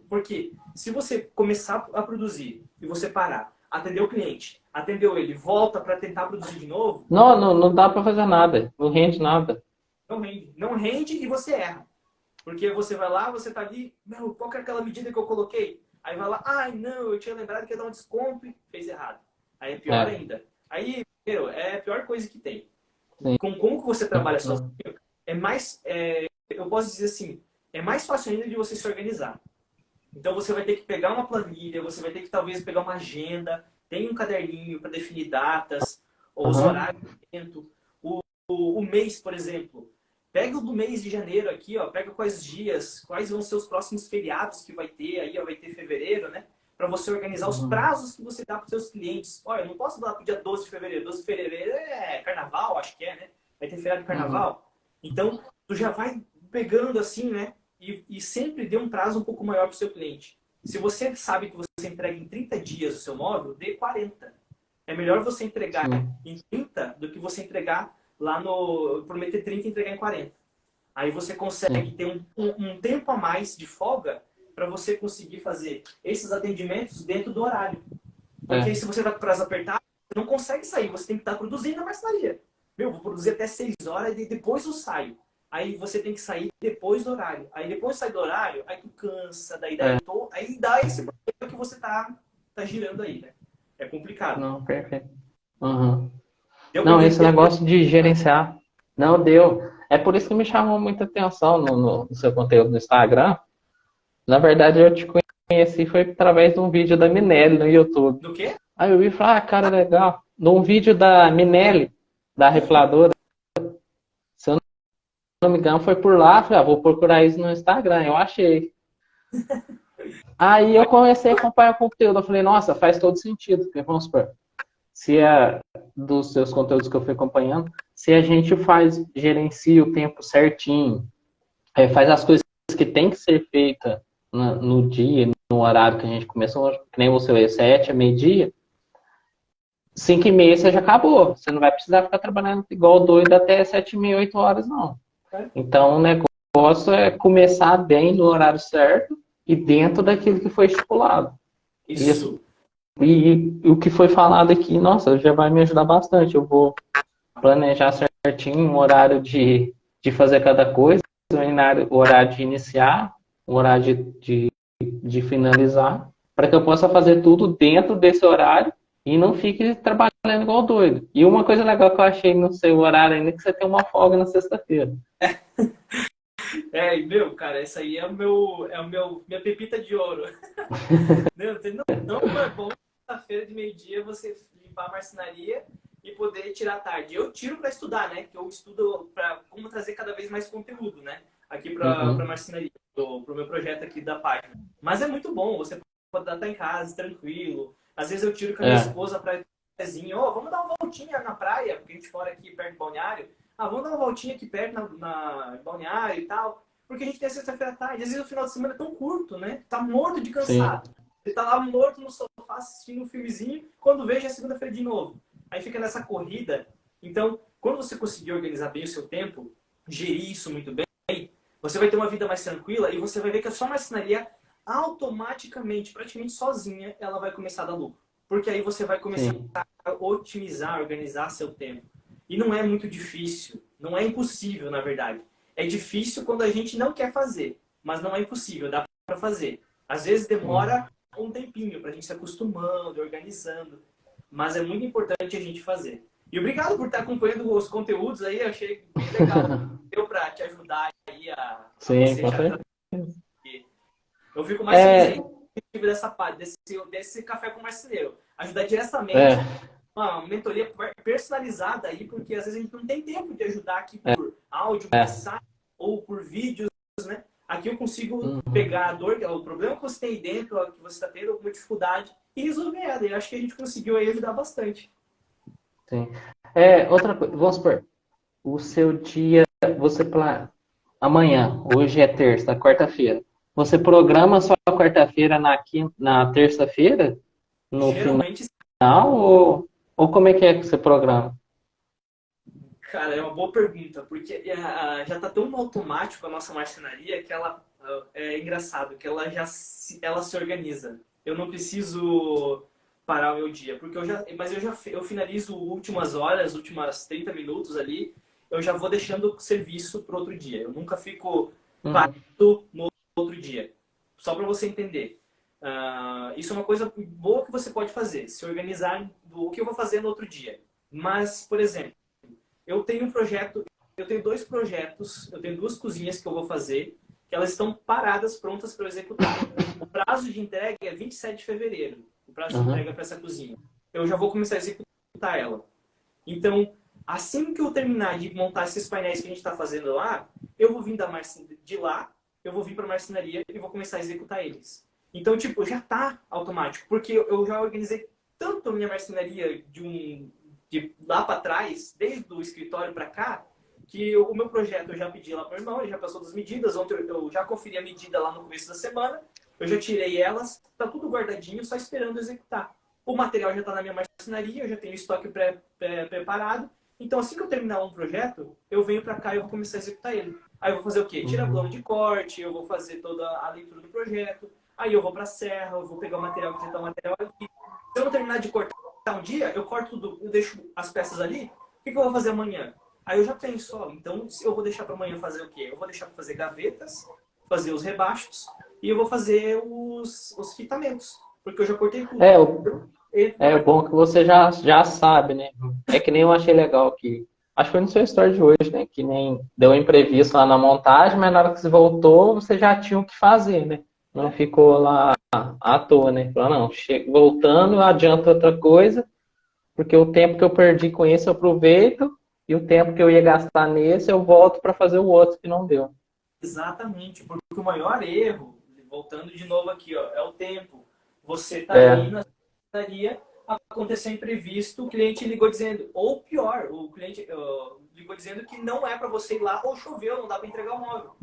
Porque se você começar a produzir e você parar, atender o cliente, atendeu ele, volta para tentar produzir de novo... Não dá para fazer nada. Não rende nada. Não rende. Não rende e você erra. Porque você vai lá, você tá ali... Não, qual que é aquela medida que eu coloquei? Aí vai lá, ai não, eu tinha lembrado que ia dar um desconto e fez errado. Aí é pior ainda. Aí, é a pior coisa que tem. Como que você trabalha sozinho, eu posso dizer assim, é mais fácil ainda de você se organizar. Então você vai ter que pegar uma planilha, você vai ter que talvez pegar uma agenda, tem um caderninho para definir datas, ou os horários do evento. O mês, por exemplo. Pega o do mês de janeiro aqui, ó, pega quais dias, quais vão ser os próximos feriados que vai ter, aí ó, vai ter fevereiro, né? Para você organizar os prazos que você dá para os seus clientes. Olha, eu não posso dar para o dia 12 de fevereiro. 12 de fevereiro é carnaval, acho que é, né? Vai ter feriado de carnaval. Então, tu já vai pegando assim, né? E sempre dê um prazo um pouco maior para o seu cliente. Se você sabe que você entrega em 30 dias o seu móvel, dê 40. É melhor você entregar em 30 do que você entregar lá no... prometer 30 e entregar em 40. Aí você consegue ter um tempo a mais de folga para você conseguir fazer esses atendimentos dentro do horário. Porque se você vai com o prazo apertado, você não consegue sair. Você tem que estar produzindo na marcenaria. Vou produzir até 6 horas e depois eu saio. Aí você tem que sair depois do horário. Aí depois de sair do horário, aí tu cansa, aí dá esse problema que você tá girando aí, né? É complicado. Não, perfeito. Não, esse negócio de gerenciar. Não, deu. É por isso que me chamou muita atenção no seu conteúdo no Instagram. Na verdade, eu te conheci foi através de um vídeo da Minelli no YouTube. Do quê? Aí eu vi e falei, cara, legal. Num vídeo da Minelli, da Refiladora, se eu não me engano, foi por lá. Falei, vou procurar isso no Instagram. Eu achei. Aí eu comecei a acompanhar o conteúdo. Eu falei, nossa, faz todo sentido. Porque, vamos supor, se é dos seus conteúdos que eu fui acompanhando, se a gente gerencia o tempo certinho, faz as coisas que tem que ser feita no dia, no horário que a gente começou, que nem você, 7 a meio-dia, 5h30 você já acabou. Você não vai precisar ficar trabalhando igual doido até 7h30, 8 horas, não. Então, o negócio é começar bem no horário certo e dentro daquilo que foi estipulado. Isso. E o que foi falado aqui, nossa, já vai me ajudar bastante. Eu vou planejar certinho um horário de fazer cada coisa, o horário de iniciar, o horário de finalizar, para que eu possa fazer tudo dentro desse horário e não fique trabalhando igual doido. E uma coisa legal que eu achei no seu horário ainda é que você tem uma folga na sexta-feira. Meu, cara, essa aí minha pepita de ouro. Não é bom sexta-feira de meio-dia você limpar a marcenaria e poder tirar à tarde. Eu tiro para estudar, né? Que eu estudo para como trazer cada vez mais conteúdo, né? Aqui para marcenaria, pro meu projeto aqui da página. Mas é muito bom, você pode estar em casa, tranquilo. Às vezes eu tiro com a minha esposa para vamos dar uma voltinha na praia, porque a gente mora aqui perto do balneário. Vamos dar uma voltinha aqui perto na balneário e tal. Porque a gente tem a sexta-feira à tarde. Às vezes o final de semana é tão curto, né? Tá morto de cansado. Sim. Você tá lá morto no sofá assistindo um filmezinho, quando vejo é segunda-feira de novo. Aí fica nessa corrida. Então, quando você conseguir organizar bem o seu tempo, gerir isso muito bem, você vai ter uma vida mais tranquila e você vai ver que a sua marcenaria automaticamente, praticamente sozinha, ela vai começar a dar lucro. Porque aí você vai começar a otimizar, organizar seu tempo. E não é muito difícil, não é impossível, na verdade. É difícil quando a gente não quer fazer, mas não é impossível, dá para fazer. Às vezes demora um tempinho para a gente se acostumando, organizando, mas é muito importante a gente fazer. E obrigado por estar acompanhando os conteúdos aí, eu achei bem legal. Deu para te ajudar aí a Sim, eu fico mais feliz dessa parte, desse café com marceneiro. Ajudar diretamente uma mentoria personalizada aí, porque às vezes a gente não tem tempo de ajudar aqui por áudio, mensagem ou por vídeos, né? Aqui eu consigo pegar a dor, o problema que você tem aí dentro, que você está tendo, alguma dificuldade, e resolver ela. E eu acho que a gente conseguiu aí ajudar bastante. Sim. Outra coisa, vamos supor, o seu dia, amanhã, hoje é terça, quarta-feira. Você programa só a quarta-feira na terça-feira? No Geralmente, final? Ou como é que você programa? Cara, é uma boa pergunta, porque já está tão automático a nossa marcenaria que ela é engraçado, que ela se organiza. Eu não preciso parar o meu dia, porque eu finalizo últimas horas, últimas 30 minutos ali, eu já vou deixando o serviço para outro dia. Eu nunca fico parado no outro dia. Só para você entender. Isso é uma coisa boa que você pode fazer, se organizar do que eu vou fazer no outro dia. Mas, por exemplo, eu tenho dois projetos, eu tenho 2 cozinhas que eu vou fazer, que elas estão paradas, prontas para eu executar. O prazo de entrega é 27 de fevereiro, o prazo de entrega para essa cozinha. Eu já vou começar a executar ela. Então, assim que eu terminar de montar esses painéis que a gente está fazendo lá, eu vou vir de lá, eu vou vir para a marcenaria e vou começar a executar eles. Então, tipo, já está automático, porque eu já organizei tanto a minha marcenaria de lá para trás, desde o escritório para cá, que o meu projeto eu já pedi lá para o irmão, ele já passou das medidas, ontem eu já conferi a medida lá no começo da semana, eu já tirei elas, tá tudo guardadinho, só esperando executar. O material já está na minha marcenaria, eu já tenho o estoque preparado, então assim que eu terminar um projeto, eu venho para cá e eu vou começar a executar ele. Aí eu vou fazer o quê? Tira plano de corte, eu vou fazer toda a leitura do projeto, aí eu vou para a serra, eu vou pegar o material que já está o material aqui. Se eu não terminar de cortar um dia, eu corto tudo, eu deixo as peças ali, o que eu vou fazer amanhã? Aí eu já tenho só, então eu vou deixar para amanhã fazer o quê? Eu vou deixar para fazer gavetas, fazer os rebaixos e eu vou fazer os fitamentos, porque eu já cortei tudo. É bom que você já sabe, né? É que nem eu achei legal que Acho que foi no seu story de hoje, né? Que nem deu um imprevisto lá na montagem, mas na hora que você voltou, você já tinha o que fazer, né? Não ficou lá à toa, né? Falou, não, voltando, adianta outra coisa, porque o tempo que eu perdi com esse eu aproveito, e o tempo que eu ia gastar nesse eu volto para fazer o outro que não deu. Exatamente, porque o maior erro, voltando de novo aqui, ó, é o tempo. Você tá ali É, na secretaria, aconteceu um imprevisto, o cliente ligou dizendo, ou pior, o cliente ligou dizendo que não é para você ir lá, ou choveu, não dá para entregar o móvel.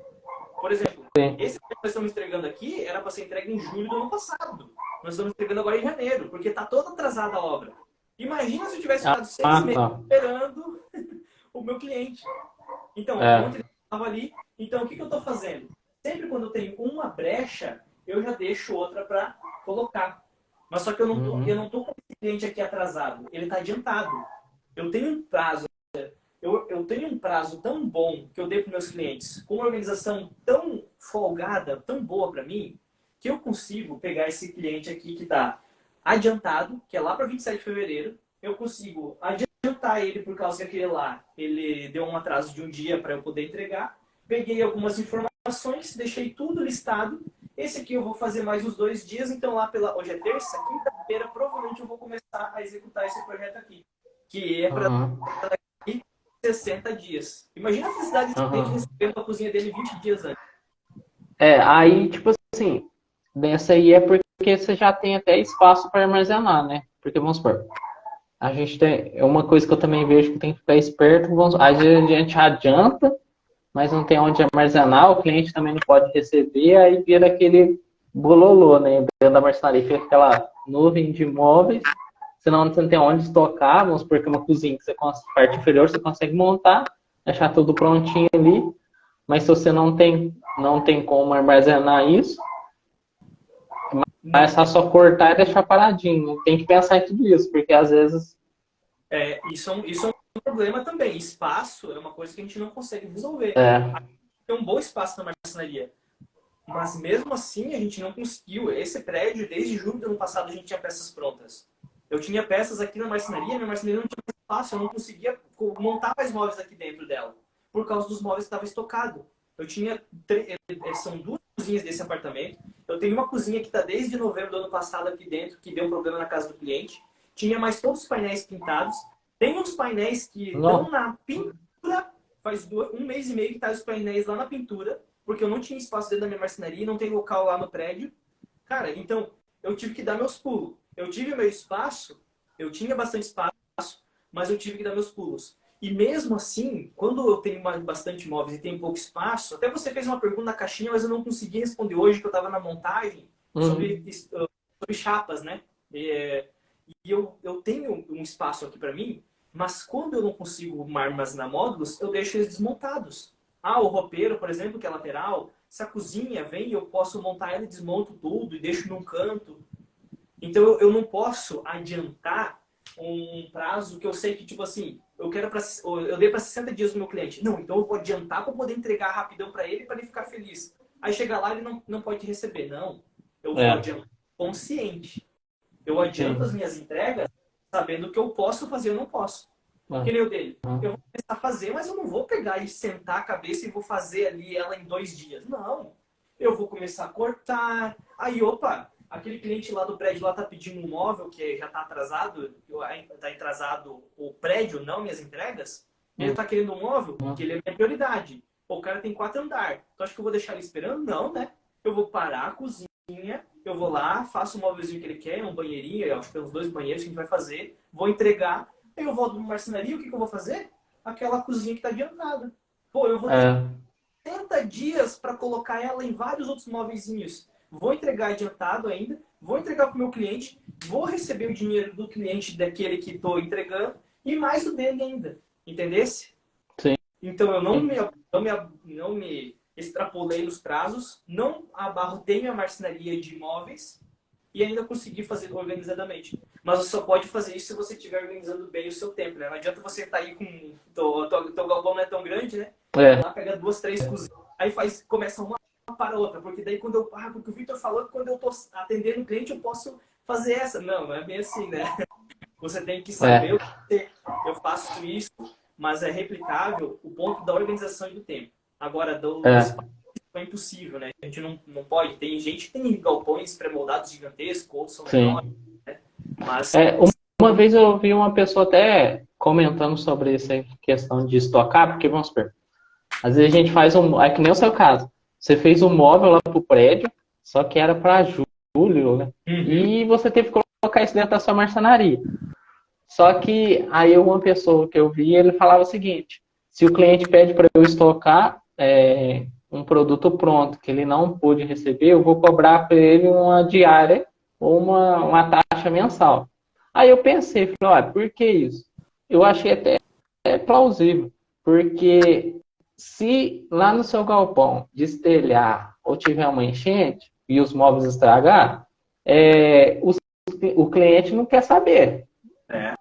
Por exemplo, sim, esse que nós estamos entregando aqui era para ser entregue em julho do ano passado. Nós estamos entregando agora em janeiro, porque está toda atrasada a obra. Imagina se eu tivesse ficado 6 meses tá. esperando o meu cliente. Então, É. ontem ele estava ali. Então, o que eu estou fazendo? Sempre quando eu tenho uma brecha, eu já deixo outra para colocar. Mas só que eu Uhum. não tô com o cliente aqui atrasado. Ele está adiantado. Eu tenho um prazo. Eu tenho um prazo tão bom que eu dei para meus clientes, com uma organização tão folgada, tão boa para mim, que eu consigo pegar esse cliente aqui que está adiantado, que é lá para 27 de fevereiro, eu consigo adiantar ele por causa que aquele lá, ele deu um atraso de um dia para eu poder entregar, peguei algumas informações, deixei tudo listado, esse aqui eu vou fazer mais uns 2 dias, então lá hoje é terça, quinta-feira, provavelmente eu vou começar a executar esse projeto aqui, que é para Uhum. 60 dias. Imagina a felicidade desse cliente Uhum. recebendo a cozinha dele 20 dias antes. Aí, tipo assim, dessa aí é porque você já tem até espaço para armazenar, né? Porque, vamos supor, a gente tem. É uma coisa que eu também vejo que tem que ficar esperto. Às vezes a gente adianta, mas não tem onde armazenar, o cliente também não pode receber, aí vira aquele bololô, né? Dentro da marcenaria fica aquela nuvem de imóveis, senão você não tem onde estocar, vamos supor que é uma cozinha que você parte inferior, você consegue montar, deixar tudo prontinho ali, mas se você não tem como armazenar isso, é Não só cortar e deixar paradinho. Tem que pensar em tudo isso, porque às vezes. isso é um problema também. Espaço é uma coisa que a gente não consegue resolver. É, Tem um bom espaço na marcenaria. Mas mesmo assim a gente não conseguiu. Esse prédio, desde julho do ano passado, a gente tinha peças prontas. Eu tinha peças aqui na marcenaria, minha marcenaria não tinha mais espaço, eu não conseguia montar mais móveis aqui dentro dela, por causa dos móveis que estavam estocados. Eu tinha, são duas cozinhas desse apartamento. Eu tenho uma cozinha que está desde novembro do ano passado aqui dentro, que deu problema na casa do cliente. Tinha mais todos os painéis pintados. Tem uns painéis que estão não, na pintura, faz 1 mês e meio que tá os painéis lá na pintura, porque eu não tinha espaço dentro da minha marcenaria, não tem local lá no prédio. Cara, então eu tive que dar meus pulos. Eu tive meu espaço, eu tinha bastante espaço, mas eu tive que dar meus pulos. E mesmo assim, quando eu tenho bastante móveis e tenho pouco espaço, até você fez uma pergunta na caixinha, mas eu não consegui responder hoje, que eu estava na montagem, sobre, uhum, sobre chapas, né? E eu tenho um espaço aqui para mim, mas quando eu não consigo armazenar módulos, eu deixo eles desmontados. Ah, o roupeiro, por exemplo, que é lateral, se a cozinha vem, eu posso montar ela e desmonto tudo e deixo num canto. Então eu não posso adiantar um prazo que eu sei que, tipo assim, eu dei para 60 dias do meu cliente. Não, então eu vou adiantar para poder entregar rapidão para ele ficar feliz. Aí chega lá e ele não pode receber. Não, eu vou é, adiantar consciente. Eu adianto as sim, minhas entregas sabendo que eu posso fazer ou não posso. Que é, nem o dele. Eu uhum, vou começar a fazer, mas eu não vou pegar e sentar a cabeça e vou fazer ali ela em 2 dias. Não. Eu vou começar a cortar. Aí, opa, aquele cliente lá do prédio lá tá pedindo um móvel que já tá atrasado, tá atrasado o prédio, não minhas entregas. Ele tá querendo um móvel, que uhum, ele é minha prioridade. Pô, o cara tem 4 andares. Tu acha que eu vou deixar ele esperando? Não, né? Eu vou parar a cozinha, eu vou lá, faço o móvelzinho que ele quer, um banheirinho, eu acho que tem uns 2 banheiros que a gente vai fazer, vou entregar. Aí eu volto para marcenaria, o que eu vou fazer? Aquela cozinha que está adiantada. Pô, eu vou ter é, 70 dias para colocar ela em vários outros móveizinhos. Vou entregar adiantado ainda, vou entregar para o meu cliente, vou receber o dinheiro do cliente daquele que estou entregando e mais o dele ainda. Entendesse? sim, Então eu não me extrapolei nos prazos, não abarrotei minha marcenaria de imóveis e ainda conseguir fazer organizadamente. Mas você só pode fazer isso se você estiver organizando bem o seu tempo, né? Não adianta você estar aí com... Teu galpão não é tão grande, né? Vai é, lá, pega 2, 3 cozinhas, aí começa uma para outra, porque daí quando eu... Ah, porque o Victor falou que quando eu estou atendendo o cliente eu posso fazer essa. Não, não é bem assim, né? Você tem que saber o é, que eu faço isso mas é replicável o ponto da organização e do tempo. Agora, do espaço é impossível, né? A gente não pode. Tem gente que tem galpões pré-moldados gigantescos, outros são menores, né? Mas... Uma vez eu ouvi uma pessoa até comentando sobre essa questão de estocar, porque vamos supor, às vezes a gente faz é que nem o seu caso. Você fez um móvel lá pro prédio, só que era para julho, né? E você teve que colocar isso dentro da sua marcenaria. Só que aí uma pessoa que eu vi, ele falava o seguinte: se o cliente pede para eu estocar um produto pronto que ele não pôde receber, eu vou cobrar para ele uma diária ou uma taxa mensal. Aí eu pensei, falei, olha, por que isso? Eu achei até plausível, porque se lá no seu galpão destelhar ou tiver uma enchente e os móveis estragar, o cliente não quer saber.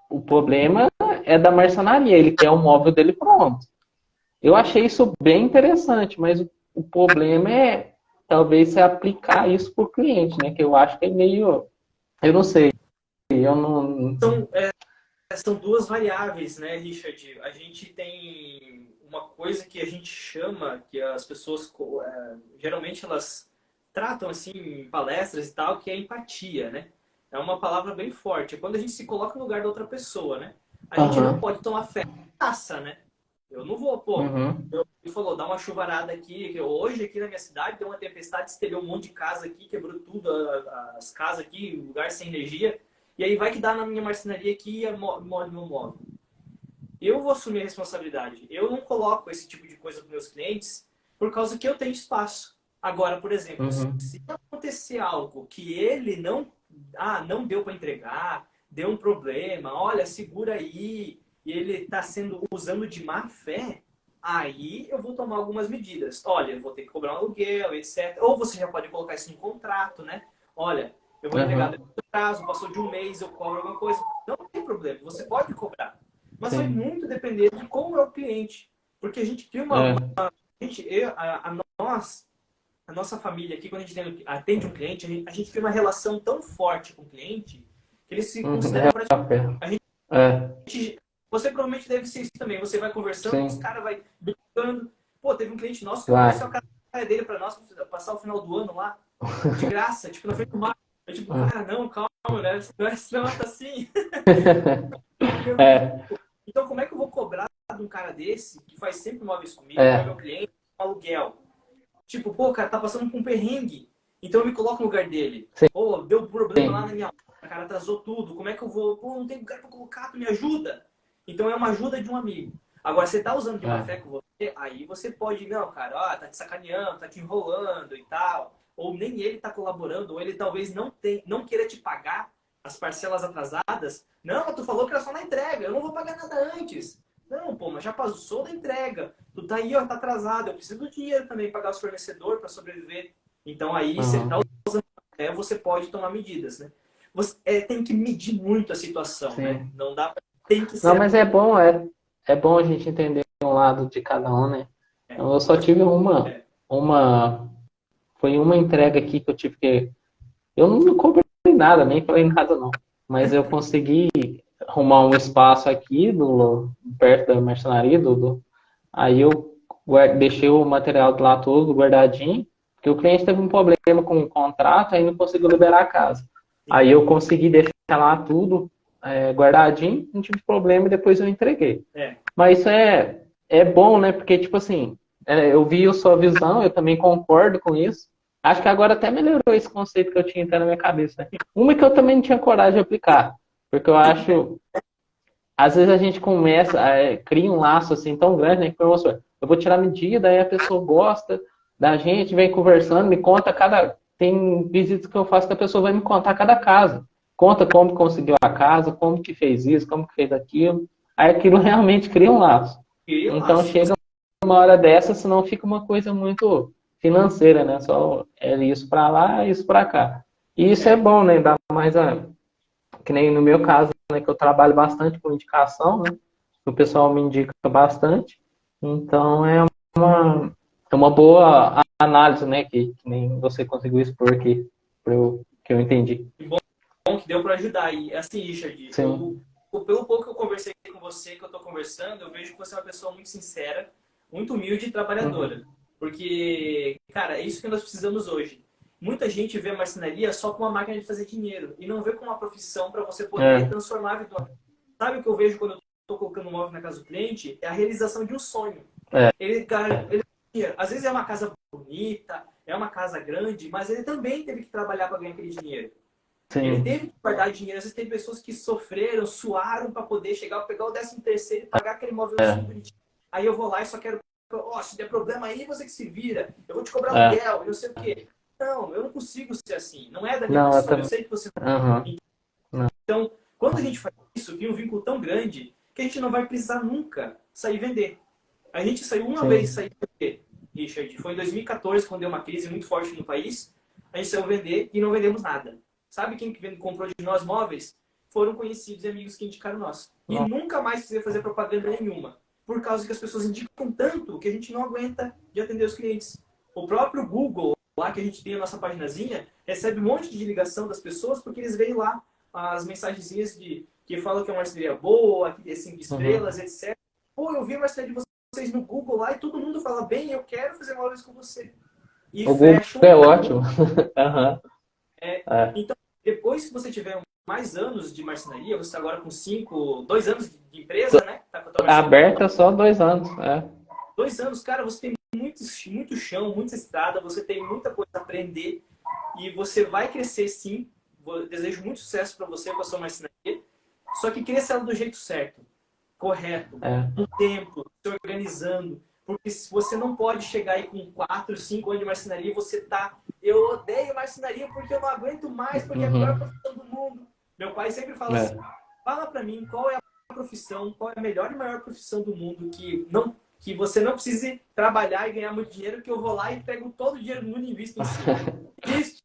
O problema é da marcenaria, ele quer o móvel dele pronto. Eu achei isso bem interessante, mas o problema é talvez se aplicar isso para o cliente, né? Que eu acho que é meio... Eu não sei. Eu não... São duas variáveis, né, Richard? A gente tem uma coisa que a gente chama, que as pessoas geralmente elas tratam assim em palestras e tal, que é empatia, né? É uma palavra bem forte. É quando a gente se coloca no lugar da outra pessoa, né? A gente não pode tomar fé passa, né? Eu não vou, ele falou, dá uma chuvarada aqui, que hoje aqui na minha cidade deu uma tempestade, estelhou um monte de casa aqui, quebrou tudo, as casas aqui, lugar sem energia. E aí vai que dá na minha marcenaria aqui e molha meu móvel. Eu vou assumir a responsabilidade. Eu não coloco esse tipo de coisa para meus clientes por causa que eu tenho espaço. Agora, por exemplo, se acontecer algo que ele não deu para entregar, deu um problema, olha, segura aí, e ele está usando de má fé, aí eu vou tomar algumas medidas. Olha, eu vou ter que cobrar um aluguel, etc. Ou você já pode colocar isso no contrato, né? Olha, eu vou entregar dentro do prazo, passou de um mês, eu cobro alguma coisa. Não tem problema, você pode cobrar. Mas vai muito depender de como é o cliente. Porque a gente cria a nossa família aqui, quando a gente atende um cliente, a gente cria uma relação tão forte com o cliente que eles se consideram praticamente... Você provavelmente deve ser isso também. Você vai conversando, os caras vai brincando. Pô, teve um cliente nosso que ofereceu a casa dele para nós pra passar o final do ano lá, de graça, tipo, na frente do mar. Eu tipo, cara, não, calma, né? Não é assim. Então, como é que eu vou cobrar de um cara desse, que faz sempre móveis comigo, é meu cliente, aluguel? Tipo, pô, cara, tá passando com um perrengue. Então eu me coloco no lugar dele. Pô, deu problema lá na minha obra, o cara atrasou tudo. Como é que eu vou? Pô, não tem lugar pra colocar, tu me ajuda? Então é uma ajuda de um amigo. Agora, você tá usando de má fé com você, aí você pode, não, cara, tá te sacaneando, tá te enrolando e tal. Ou nem ele tá colaborando, ou ele talvez não queira te pagar as parcelas atrasadas. Não, mas tu falou que era só na entrega, eu não vou pagar nada antes. Não, pô, mas já passou da entrega. Tu tá aí, ó, tá atrasado. Eu preciso do dinheiro também, pagar os fornecedores para sobreviver. Então aí você tá usando você pode tomar medidas, né? Você tem que medir muito a situação, né? Não dá pra... Tem que ser... Não, mas é bom a gente entender um lado de cada um, né? Eu só tive foi uma entrega aqui que eu tive que... Eu não cobrei nada, nem falei nada não. Mas eu consegui arrumar um espaço aqui perto da marcenaria, aí eu deixei o material lá todo guardadinho, porque o cliente teve um problema com o contrato, aí não conseguiu liberar a casa. Aí eu consegui deixar lá tudo guardadinho, não tive problema e depois eu entreguei. Mas isso é bom, né? Porque, tipo assim, eu vi a sua visão, eu também concordo com isso. Acho que agora até melhorou esse conceito que eu tinha entrado na minha cabeça. Né? Uma que eu também não tinha coragem de aplicar, porque eu acho... Às vezes a gente começa, cria um laço assim tão grande, né? Que eu vou tirar medida, aí a pessoa gosta da gente, vem conversando, me conta tem visitas que eu faço que a pessoa vai me contar cada casa. Conta como conseguiu a casa, como que fez isso, como que fez aquilo. Aí aquilo realmente cria um laço. Então chega uma hora dessa, senão fica uma coisa muito financeira, né? Só isso para lá, isso para cá. E isso é bom, né? Dá mais que nem no meu caso, né, que eu trabalho bastante com indicação, né? O pessoal me indica bastante. Então é uma boa análise, né? Que nem você conseguiu expor aqui, que eu entendi. Que bom que deu para ajudar. E assim, Richard, pelo pouco que eu conversei com você que eu tô conversando, eu vejo que você é uma pessoa muito sincera, muito humilde e trabalhadora. Porque, cara, é isso que nós precisamos hoje. Muita gente vê a marcenaria só como uma máquina de fazer dinheiro e não vê como uma profissão para você poder transformar a vida. Sabe o que eu vejo quando eu estou colocando um móvel na casa do cliente? É a realização de um sonho. Cara, às vezes é uma casa bonita, é uma casa grande, mas ele também teve que trabalhar para ganhar aquele dinheiro. Ele Sim. teve que guardar dinheiro. Às vezes tem pessoas que sofreram, suaram para poder chegar, pegar o 13º e pagar aquele móvelzinho bonitinho. Aí eu vou lá e só quero, se der problema aí, você que se vira. Eu vou te cobrar aluguel, eu não sei o quê. Não, eu não consigo ser assim. Não é da minha Não, eu pessoa. Eu também. sei que você... Aham. Então, quando a gente faz isso, cria um vínculo tão grande que a gente não vai precisar nunca sair vender. A gente saiu uma vez, saiu vender, Richard. Foi em 2014, quando deu uma crise muito forte no país. A gente saiu vender e não vendemos nada. Sabe quem comprou de nós móveis? Foram conhecidos e amigos que indicaram nós. E nunca mais precisa fazer propaganda nenhuma. Por causa que as pessoas indicam tanto que a gente não aguenta de atender os clientes. O próprio Google, lá que a gente tem a nossa paginazinha, recebe um monte de ligação das pessoas porque eles veem lá as mensagenzinhas que falam que é uma marcenaria boa, que tem 5 estrelas, etc. Pô, eu vi a marcenaria de vocês no Google lá e todo mundo fala bem, eu quero fazer móveis com você. E O Google fecham. é ótimo. Então, depois que você tiver mais anos de marcenaria, você está agora com 2 anos de empresa, né? Tá com a tua marcenaria. Aberta só 2 anos. 2 anos, cara, você tem muito chão, muita estrada, você tem muita coisa a aprender e você vai crescer sim. Eu desejo muito sucesso para você com a sua marcenaria, só que cresça ela do jeito certo, correto, no tempo, se organizando. Porque se você não pode chegar aí com 4, 5 anos de marcenaria, você tá... Eu odeio marcenaria porque eu não aguento mais, porque é a pior profissão do mundo. Meu pai sempre fala assim, fala pra mim qual é a profissão, qual é a melhor e maior profissão do mundo que você não precise trabalhar e ganhar muito dinheiro, que eu vou lá e pego todo o dinheiro do mundo e invisto em si. Existe.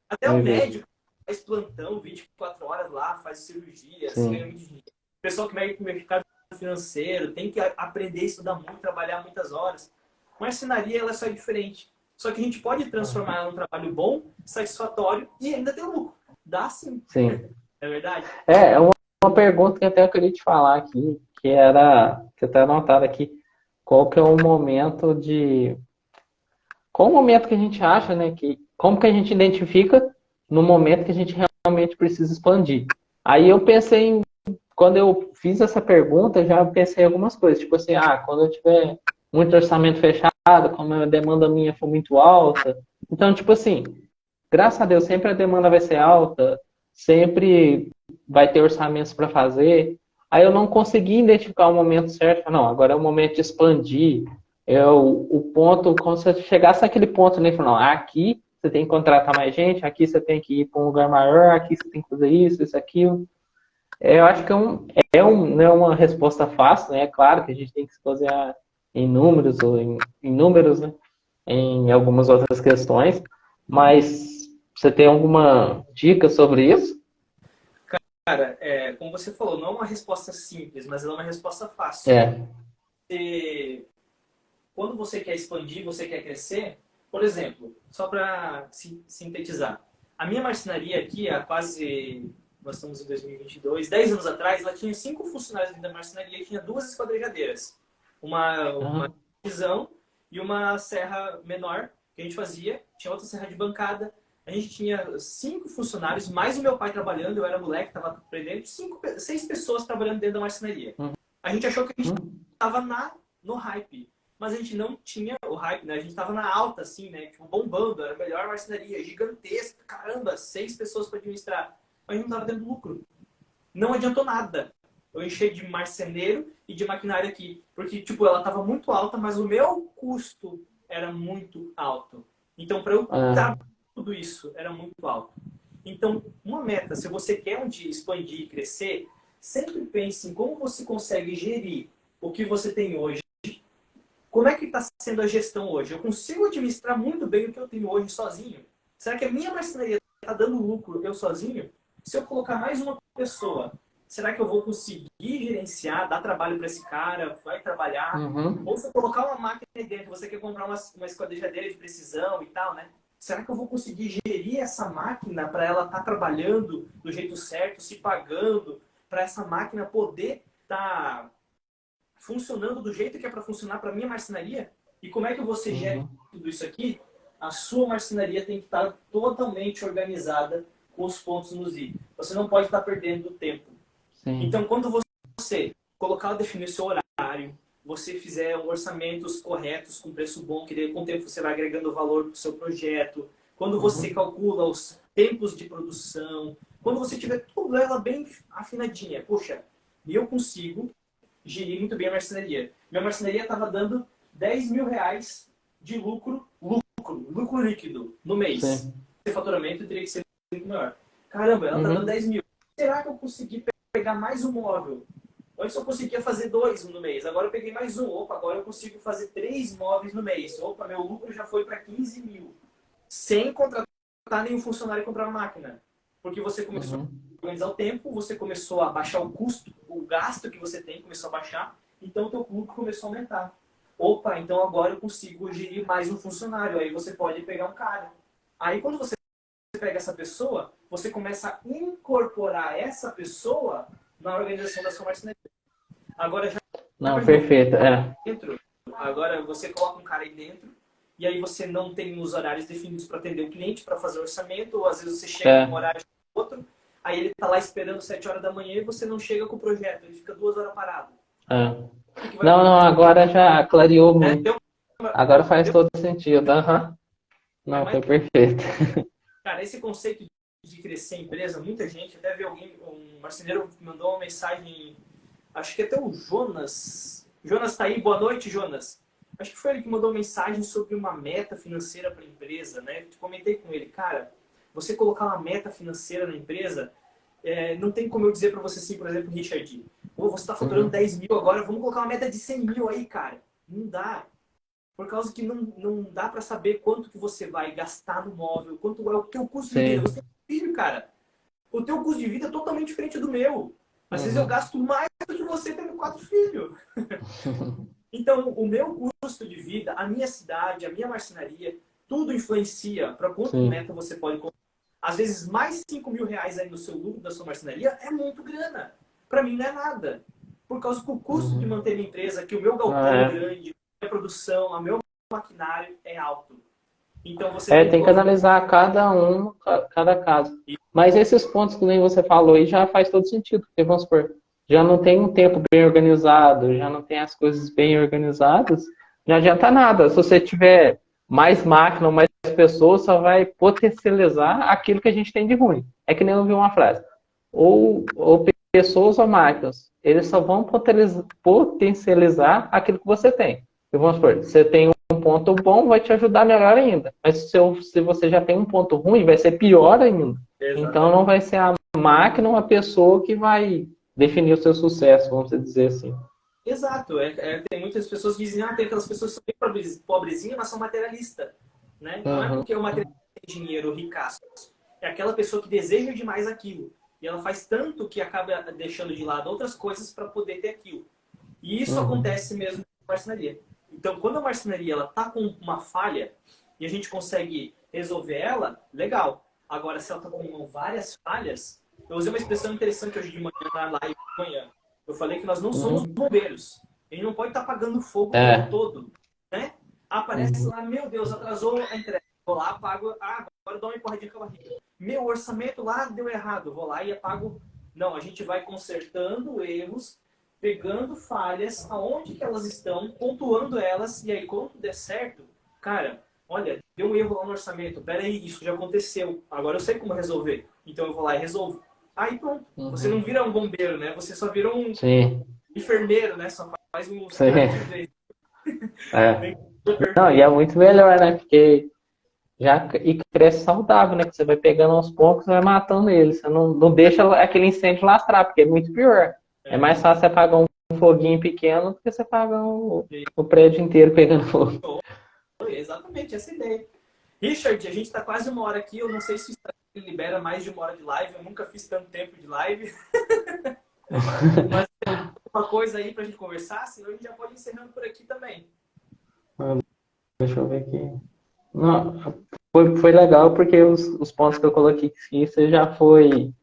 Até o médico faz plantão 24 horas lá, faz cirurgias, ganha muito dinheiro. O pessoal que vai pro mercado financeiro tem que aprender a estudar muito, trabalhar muitas horas. Marcenaria, ela é só diferente. Só que a gente pode transformar ela num trabalho bom, satisfatório e ainda ter lucro. Dá sim. É verdade? É uma pergunta que até eu queria te falar aqui, que era, que eu até anotado aqui, qual que é o momento de... Qual o momento que a gente acha, né, como que a gente identifica no momento que a gente realmente precisa expandir? Aí eu pensei quando eu fiz essa pergunta, já pensei em algumas coisas, tipo assim, quando eu tiver muito orçamento fechado, quando a demanda minha for muito alta. Então, tipo assim, graças a Deus, sempre a demanda vai ser alta, sempre vai ter orçamentos para fazer. Aí eu não consegui identificar o momento certo. Não, agora é o momento de expandir. O ponto, quando você chegasse naquele ponto, né, falando, aqui você tem que contratar mais gente, aqui você tem que ir para um lugar maior, aqui você tem que fazer isso, aquilo. Eu acho que não é uma resposta fácil, né? É claro que a gente tem que se basear em números ou em números, né? Em algumas outras questões, mas você tem alguma dica sobre isso? Cara, como você falou, não é uma resposta simples, mas ela é uma resposta fácil. Quando você quer expandir, você quer crescer, por exemplo, só para sintetizar, a minha marcenaria aqui há quase... Nós estamos em 2022. 10 anos atrás, ela tinha 5 funcionários dentro da marcenaria e tinha 2 esquadrejadeiras. Uma visão e uma serra menor que a gente fazia. Tinha outra serra de bancada. A gente tinha 5 funcionários, mais o meu pai trabalhando. Eu era moleque, estava aprendendo. 6 pessoas trabalhando dentro da marcenaria. A gente achou que a gente estava no hype. Mas a gente não tinha o hype, né? A gente estava na alta, assim, né? Tipo, bombando. Era a melhor marcenaria, gigantesca. Caramba, 6 pessoas para administrar. Mas não estava tendo lucro. Não adiantou nada. Eu enchei de marceneiro e de maquinária aqui. Porque, tipo, ela estava muito alta, mas o meu custo era muito alto. Então, para eu dar tudo isso, era muito alto. Então, uma meta, se você quer um dia expandir e crescer, sempre pense em como você consegue gerir o que você tem hoje. Como é que está sendo a gestão hoje? Eu consigo administrar muito bem o que eu tenho hoje sozinho? Será que a minha marcenaria está dando lucro eu sozinho? Se eu colocar mais uma pessoa, será que eu vou conseguir gerenciar, dar trabalho para esse cara, vai trabalhar? Ou se eu colocar uma máquina dentro, você quer comprar uma esquadrejadeira de precisão e tal, né? Será que eu vou conseguir gerir essa máquina para ela estar trabalhando do jeito certo, se pagando, para essa máquina poder tá funcionando do jeito que é para funcionar para minha marcenaria? E como é que você gera tudo isso aqui? A sua marcenaria tem que estar totalmente organizada com os pontos nos i. Você não pode estar perdendo tempo. Sim. Então, quando você colocar, definir seu horário, você fizer orçamentos corretos, com preço bom, que daí, com o tempo você vai agregando valor para o seu projeto. Quando você calcula os tempos de produção, quando você tiver tudo ela bem afinadinha, poxa, eu consigo gerir muito bem a marcenaria. Minha marcenaria estava dando 10 mil reais de lucro líquido no mês. Sim. O faturamento teria que ser muito maior. Caramba, ela está dando 10 mil. Será que eu consegui pegar mais um móvel? Antes eu conseguia fazer 2 no mês, agora eu peguei mais um. Opa, agora eu consigo fazer 3 móveis no mês. Opa, meu lucro já foi para 15 mil. Sem contratar nenhum funcionário e comprar uma máquina. Porque você começou a organizar o tempo, você começou a baixar o custo, o gasto que você tem começou a baixar, então o teu lucro começou a aumentar. Opa, então agora eu consigo gerir mais um funcionário, aí você pode pegar um cara. Aí quando você pega essa pessoa, você começa a incorporar essa pessoa na organização da sua marcenaria. Agora já... Não, perfeito, dentro, agora você coloca um cara aí dentro, e aí você não tem os horários definidos para atender o cliente, para fazer o orçamento, ou às vezes você chega com um horário outro, aí ele está lá esperando 7 horas da manhã e você não chega com o projeto, ele fica 2 horas parado. Não, agora já clareou muito. Agora faz todo sentido. Não, foi perfeito. Cara, esse conceito de crescer a empresa, muita gente, até ver alguém, um marceneiro mandou uma mensagem, acho que até o Jonas. Jonas tá aí, boa noite, Jonas. Acho que foi ele que mandou uma mensagem sobre uma meta financeira para a empresa, né? Eu comentei com ele, cara, você colocar uma meta financeira na empresa, não tem como eu dizer para você assim, por exemplo, Richard, você está faturando 10 mil agora, vamos colocar uma meta de 100 mil aí, cara. Não dá. Por causa que não dá para saber quanto que você vai gastar no móvel, quanto é o teu custo de vida. Você tem um filho, cara. O teu custo de vida é totalmente diferente do meu. Às vezes eu gasto mais do que você tendo 4 filhos. Então, o meu custo de vida, a minha cidade, a minha marcenaria, tudo influencia para quanto meta você pode comprar. Às vezes, mais 5 mil reais aí no seu lucro da sua marcenaria é muito grana. Para mim, não é nada. Por causa que o custo de manter minha empresa, que o meu galpão é grande, a minha produção, o meu maquinário é alto. Então, você tem que analisar cada caso. Mas esses pontos que nem você falou aí já faz todo sentido. Porque, vamos supor, já não tem um tempo bem organizado, já não tem as coisas bem organizadas, não adianta nada. Se você tiver mais máquina ou mais pessoas, só vai potencializar aquilo que a gente tem de ruim. É que nem eu vi uma frase. Ou pessoas ou máquinas, eles só vão potencializar aquilo que você tem. E vamos supor, você tem um ponto bom, vai te ajudar melhor ainda. Mas se você já tem um ponto ruim, vai ser pior ainda. Exatamente. Então não vai ser a máquina ou a pessoa que vai definir o seu sucesso, vamos dizer assim. Exato. Tem muitas pessoas que dizem, tem aquelas pessoas que são bem pobrezinhas, mas são materialistas. Né? Não é porque o materialista tem dinheiro ricaço. É aquela pessoa que deseja demais aquilo. E ela faz tanto que acaba deixando de lado outras coisas para poder ter aquilo. E isso acontece mesmo com a marcenaria. Então, quando a marcenaria está com uma falha e a gente consegue resolver ela, legal. Agora, se ela está com várias falhas... Eu usei uma expressão interessante hoje de manhã, na live de manhã. Eu falei que nós não somos bombeiros. A gente não pode estar apagando fogo o tempo todo. Né? Aparece lá, meu Deus, atrasou a entrega. Vou lá, apago. Agora eu dou uma empurradinha com a barriga. Meu orçamento lá deu errado. Vou lá e apago. Não, a gente vai consertando erros, pegando falhas, aonde que elas estão, pontuando elas, e aí quando der certo, cara, olha, deu um erro lá no orçamento. Peraí, isso já aconteceu. Agora eu sei como resolver. Então eu vou lá e resolvo. Aí pronto. Você não vira um bombeiro, né? Você só vira um enfermeiro, né? Só faz um... Não, e é muito melhor, né? Porque e cresce saudável, né? Que você vai pegando aos poucos e vai matando ele. Você não deixa aquele incêndio lastrar, porque é muito pior. É mais fácil você apagar um foguinho pequeno do que você apagar o prédio inteiro pegando fogo. Exatamente, essa é a ideia. Richard, a gente está quase 1 hora aqui. Eu não sei se o Instagram libera mais de 1 hora de live. Eu nunca fiz tanto tempo de live. Mas tem uma coisa aí pra gente conversar, senão a gente já pode ir encerrando por aqui também. Deixa eu ver aqui. Não, foi legal porque os pontos que eu coloquei aqui você já foi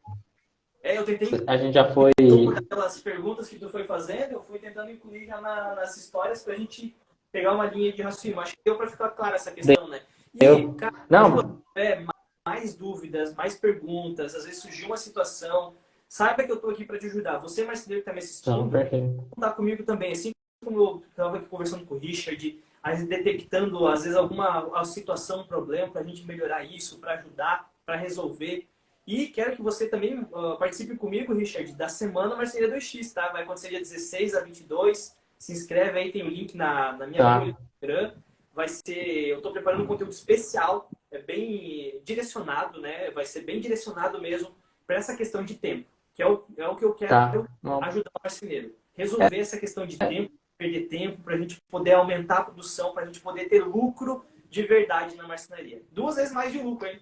Eu tentei. A gente já foi. Aquelas perguntas que tu foi fazendo, eu fui tentando incluir já nas histórias pra gente pegar uma linha de raciocínio. Acho que deu pra ficar clara essa questão, né? E, Eu. cara, se você Não, tiver mais dúvidas, mais perguntas, às vezes surgiu uma situação, saiba que eu tô aqui pra te ajudar. Você, marceneiro que tá me não, assistindo, perfeito. contar comigo também. Assim como eu estava aqui conversando com o Richard, detectando, às vezes, alguma situação, um problema, para a gente melhorar isso, para ajudar, para resolver. E quero que você também participe comigo, Richard, da Semana Marcenaria 2X, tá? Vai acontecer dia 16 a 22. Se inscreve aí, tem o link na minha bio Tá. no Instagram. Vai ser... Eu estou preparando um conteúdo especial, bem direcionado, né? Vai ser bem direcionado mesmo para essa questão de tempo, que é o que eu quero Tá. Não. ajudar o marceneiro. Resolver essa questão de tempo, perder tempo, para a gente poder aumentar a produção, para a gente poder ter lucro de verdade na marcenaria. 2 vezes mais de lucro, hein?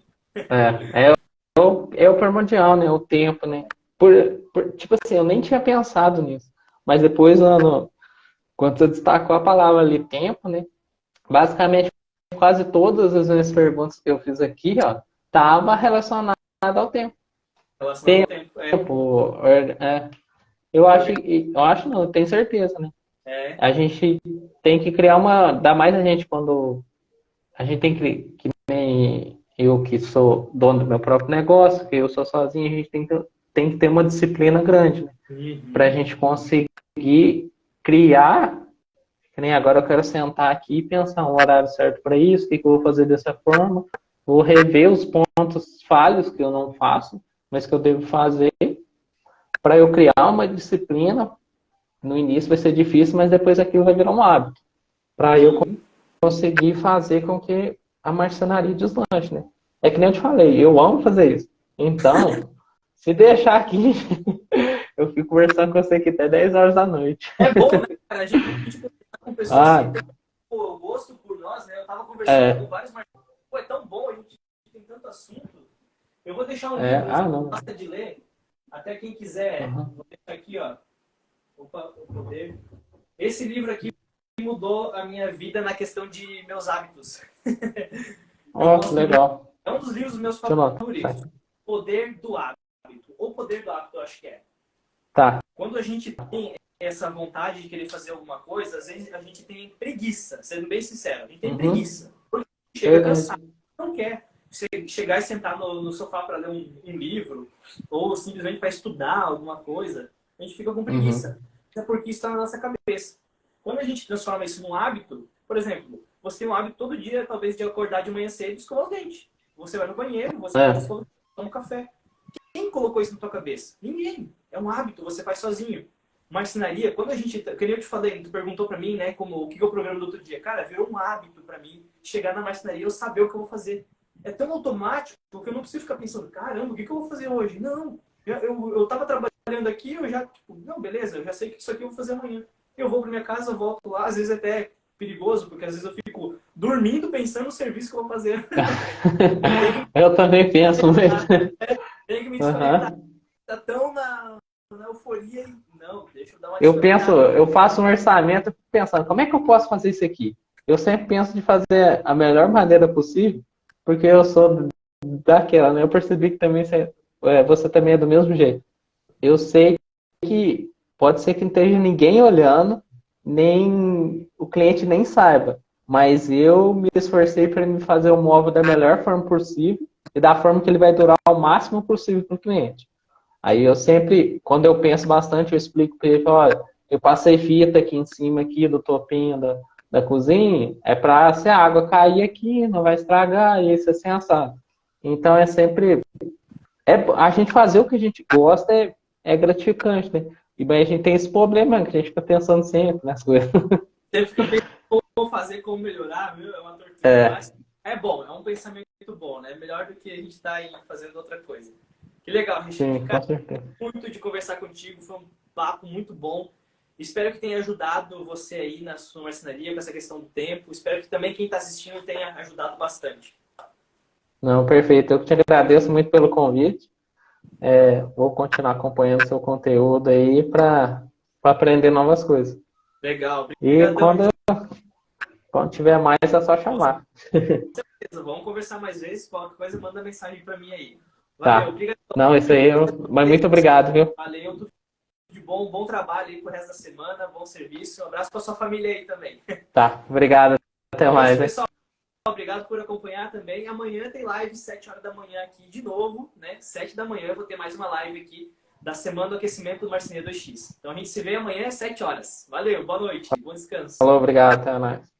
É o primordial, né? O tempo, né? Tipo assim, eu nem tinha pensado nisso. Mas depois, quando você destacou a palavra ali, tempo, né? Basicamente, quase todas as minhas perguntas que eu fiz aqui, ó, tava relacionada ao tempo. Relacionado ao tempo. Tempo, eu acho não, eu tenho certeza, né? É. A gente tem que criar ainda mais a gente quando a gente tem que nem eu que sou dono do meu próprio negócio, que eu sou sozinho, a gente tem que ter uma disciplina grande, né? Para a Uhum. gente conseguir criar, que nem agora eu quero sentar aqui e pensar um horário certo para isso, o que eu vou fazer dessa forma, vou rever os pontos falhos que eu não faço, mas que eu devo fazer, para eu criar uma disciplina. No início vai ser difícil, mas depois aquilo vai virar um hábito. Para eu Sim. conseguir fazer com que a marcenaria deslanche, né? É que nem eu te falei, eu amo fazer isso. Então, se deixar aqui, eu fico conversando com você aqui até 10 horas da noite. É bom, né, cara? A gente conversar com pessoas que Ah, têm gosto por nós, né? Eu tava conversando com é, vários marcenados. Pô, é tão bom, a gente tem tanto assunto. Eu vou deixar um livro, você não. gosta de ler? Até quem quiser, Uhum. vou deixar aqui, ó. Opa, o poder. Esse livro aqui mudou a minha vida na questão de meus hábitos. Eu Ó, gosto muito. legal. É um dos livros meus Deixa eu anotar. favoritos. Poder do Hábito. O Poder do Hábito, eu acho que é. Tá. Quando a gente tem essa vontade de querer fazer alguma coisa, às vezes a gente tem preguiça, sendo bem sincero. A gente tem Uhum. preguiça. Porque chega cansado, Verdade. não quer. Você chegar e sentar no sofá para ler um livro, ou simplesmente para estudar alguma coisa, a gente fica com preguiça. Uhum. É porque isso está na nossa cabeça. Quando a gente transforma isso num hábito, por exemplo, você tem um hábito todo dia, talvez, de acordar de manhã cedo e escovar os dentes. Você vai no banheiro, você É. toma um café. Quem colocou isso na tua cabeça? Ninguém. É um hábito, você faz sozinho. Marcenaria, quando a gente, que nem eu te falei, tu perguntou pra mim, né, como o que é o programa do outro dia. Cara, virou um hábito pra mim chegar na marcenaria e eu saber o que eu vou fazer. É tão automático que eu não preciso ficar pensando, caramba, o que eu vou fazer hoje? Não. Eu tava trabalhando aqui, eu já, tipo, não, beleza, eu já sei que isso aqui eu vou fazer amanhã. Eu vou pra minha casa, volto lá, às vezes até perigoso, porque às vezes eu fico dormindo pensando no serviço que eu vou fazer. Eu também penso muito. Tem que me desconectar. Uhum. Tá tão na euforia e não, deixa eu dar uma desconectada. Eu faço um orçamento e fico pensando, como é que eu posso fazer isso aqui? Eu sempre penso de fazer a melhor maneira possível, porque eu sou daquela, né? Eu percebi que também você também é do mesmo jeito. Eu sei que pode ser que não esteja ninguém olhando, nem o cliente nem saiba, mas eu me esforcei para me fazer o móvel da melhor forma possível e da forma que ele vai durar o máximo possível para o cliente. Aí eu sempre, quando eu penso bastante, eu explico para ele, olha, eu passei fita aqui em cima aqui do topinho da cozinha, é para se a água cair aqui, não vai estragar, e isso assim assado. Então é sempre, a gente fazer o que a gente gosta é gratificante, né? E bem, a gente tem esse problema, que a gente fica pensando sempre nas coisas. Você fica pensando como fazer, como melhorar, viu? É uma tortura. É, Mas é bom, é um pensamento bom, né? Melhor do que a gente estar aí fazendo outra coisa. Que legal, Richard. sim, com Cara, certeza. muito de conversar contigo, foi um papo muito bom. Espero que tenha ajudado você aí na sua marcenaria com essa questão do tempo. Espero que também quem está assistindo tenha ajudado bastante. Não, perfeito. Eu que te agradeço muito pelo convite. Vou continuar acompanhando seu conteúdo aí para aprender novas coisas. Legal, E obrigadão. quando tiver mais, é só chamar. Vamos conversar mais vezes. Qualquer coisa, manda mensagem para mim aí. Valeu, Tá. obrigado. Não, isso aí, mas muito obrigado, viu? Valeu, tudo de bom, bom trabalho aí pro resto da semana, bom serviço. Um abraço pra sua família aí também. Tá, obrigado. Até É isso, mais, hein? pessoal. Obrigado por acompanhar também. Amanhã tem live, 7 horas da manhã aqui de novo, né? 7 da manhã eu vou ter mais uma live aqui da semana do aquecimento do Marceneiro 2X. Então a gente se vê amanhã às 7 horas. Valeu, boa noite, bom descanso. Falou, obrigado, até mais.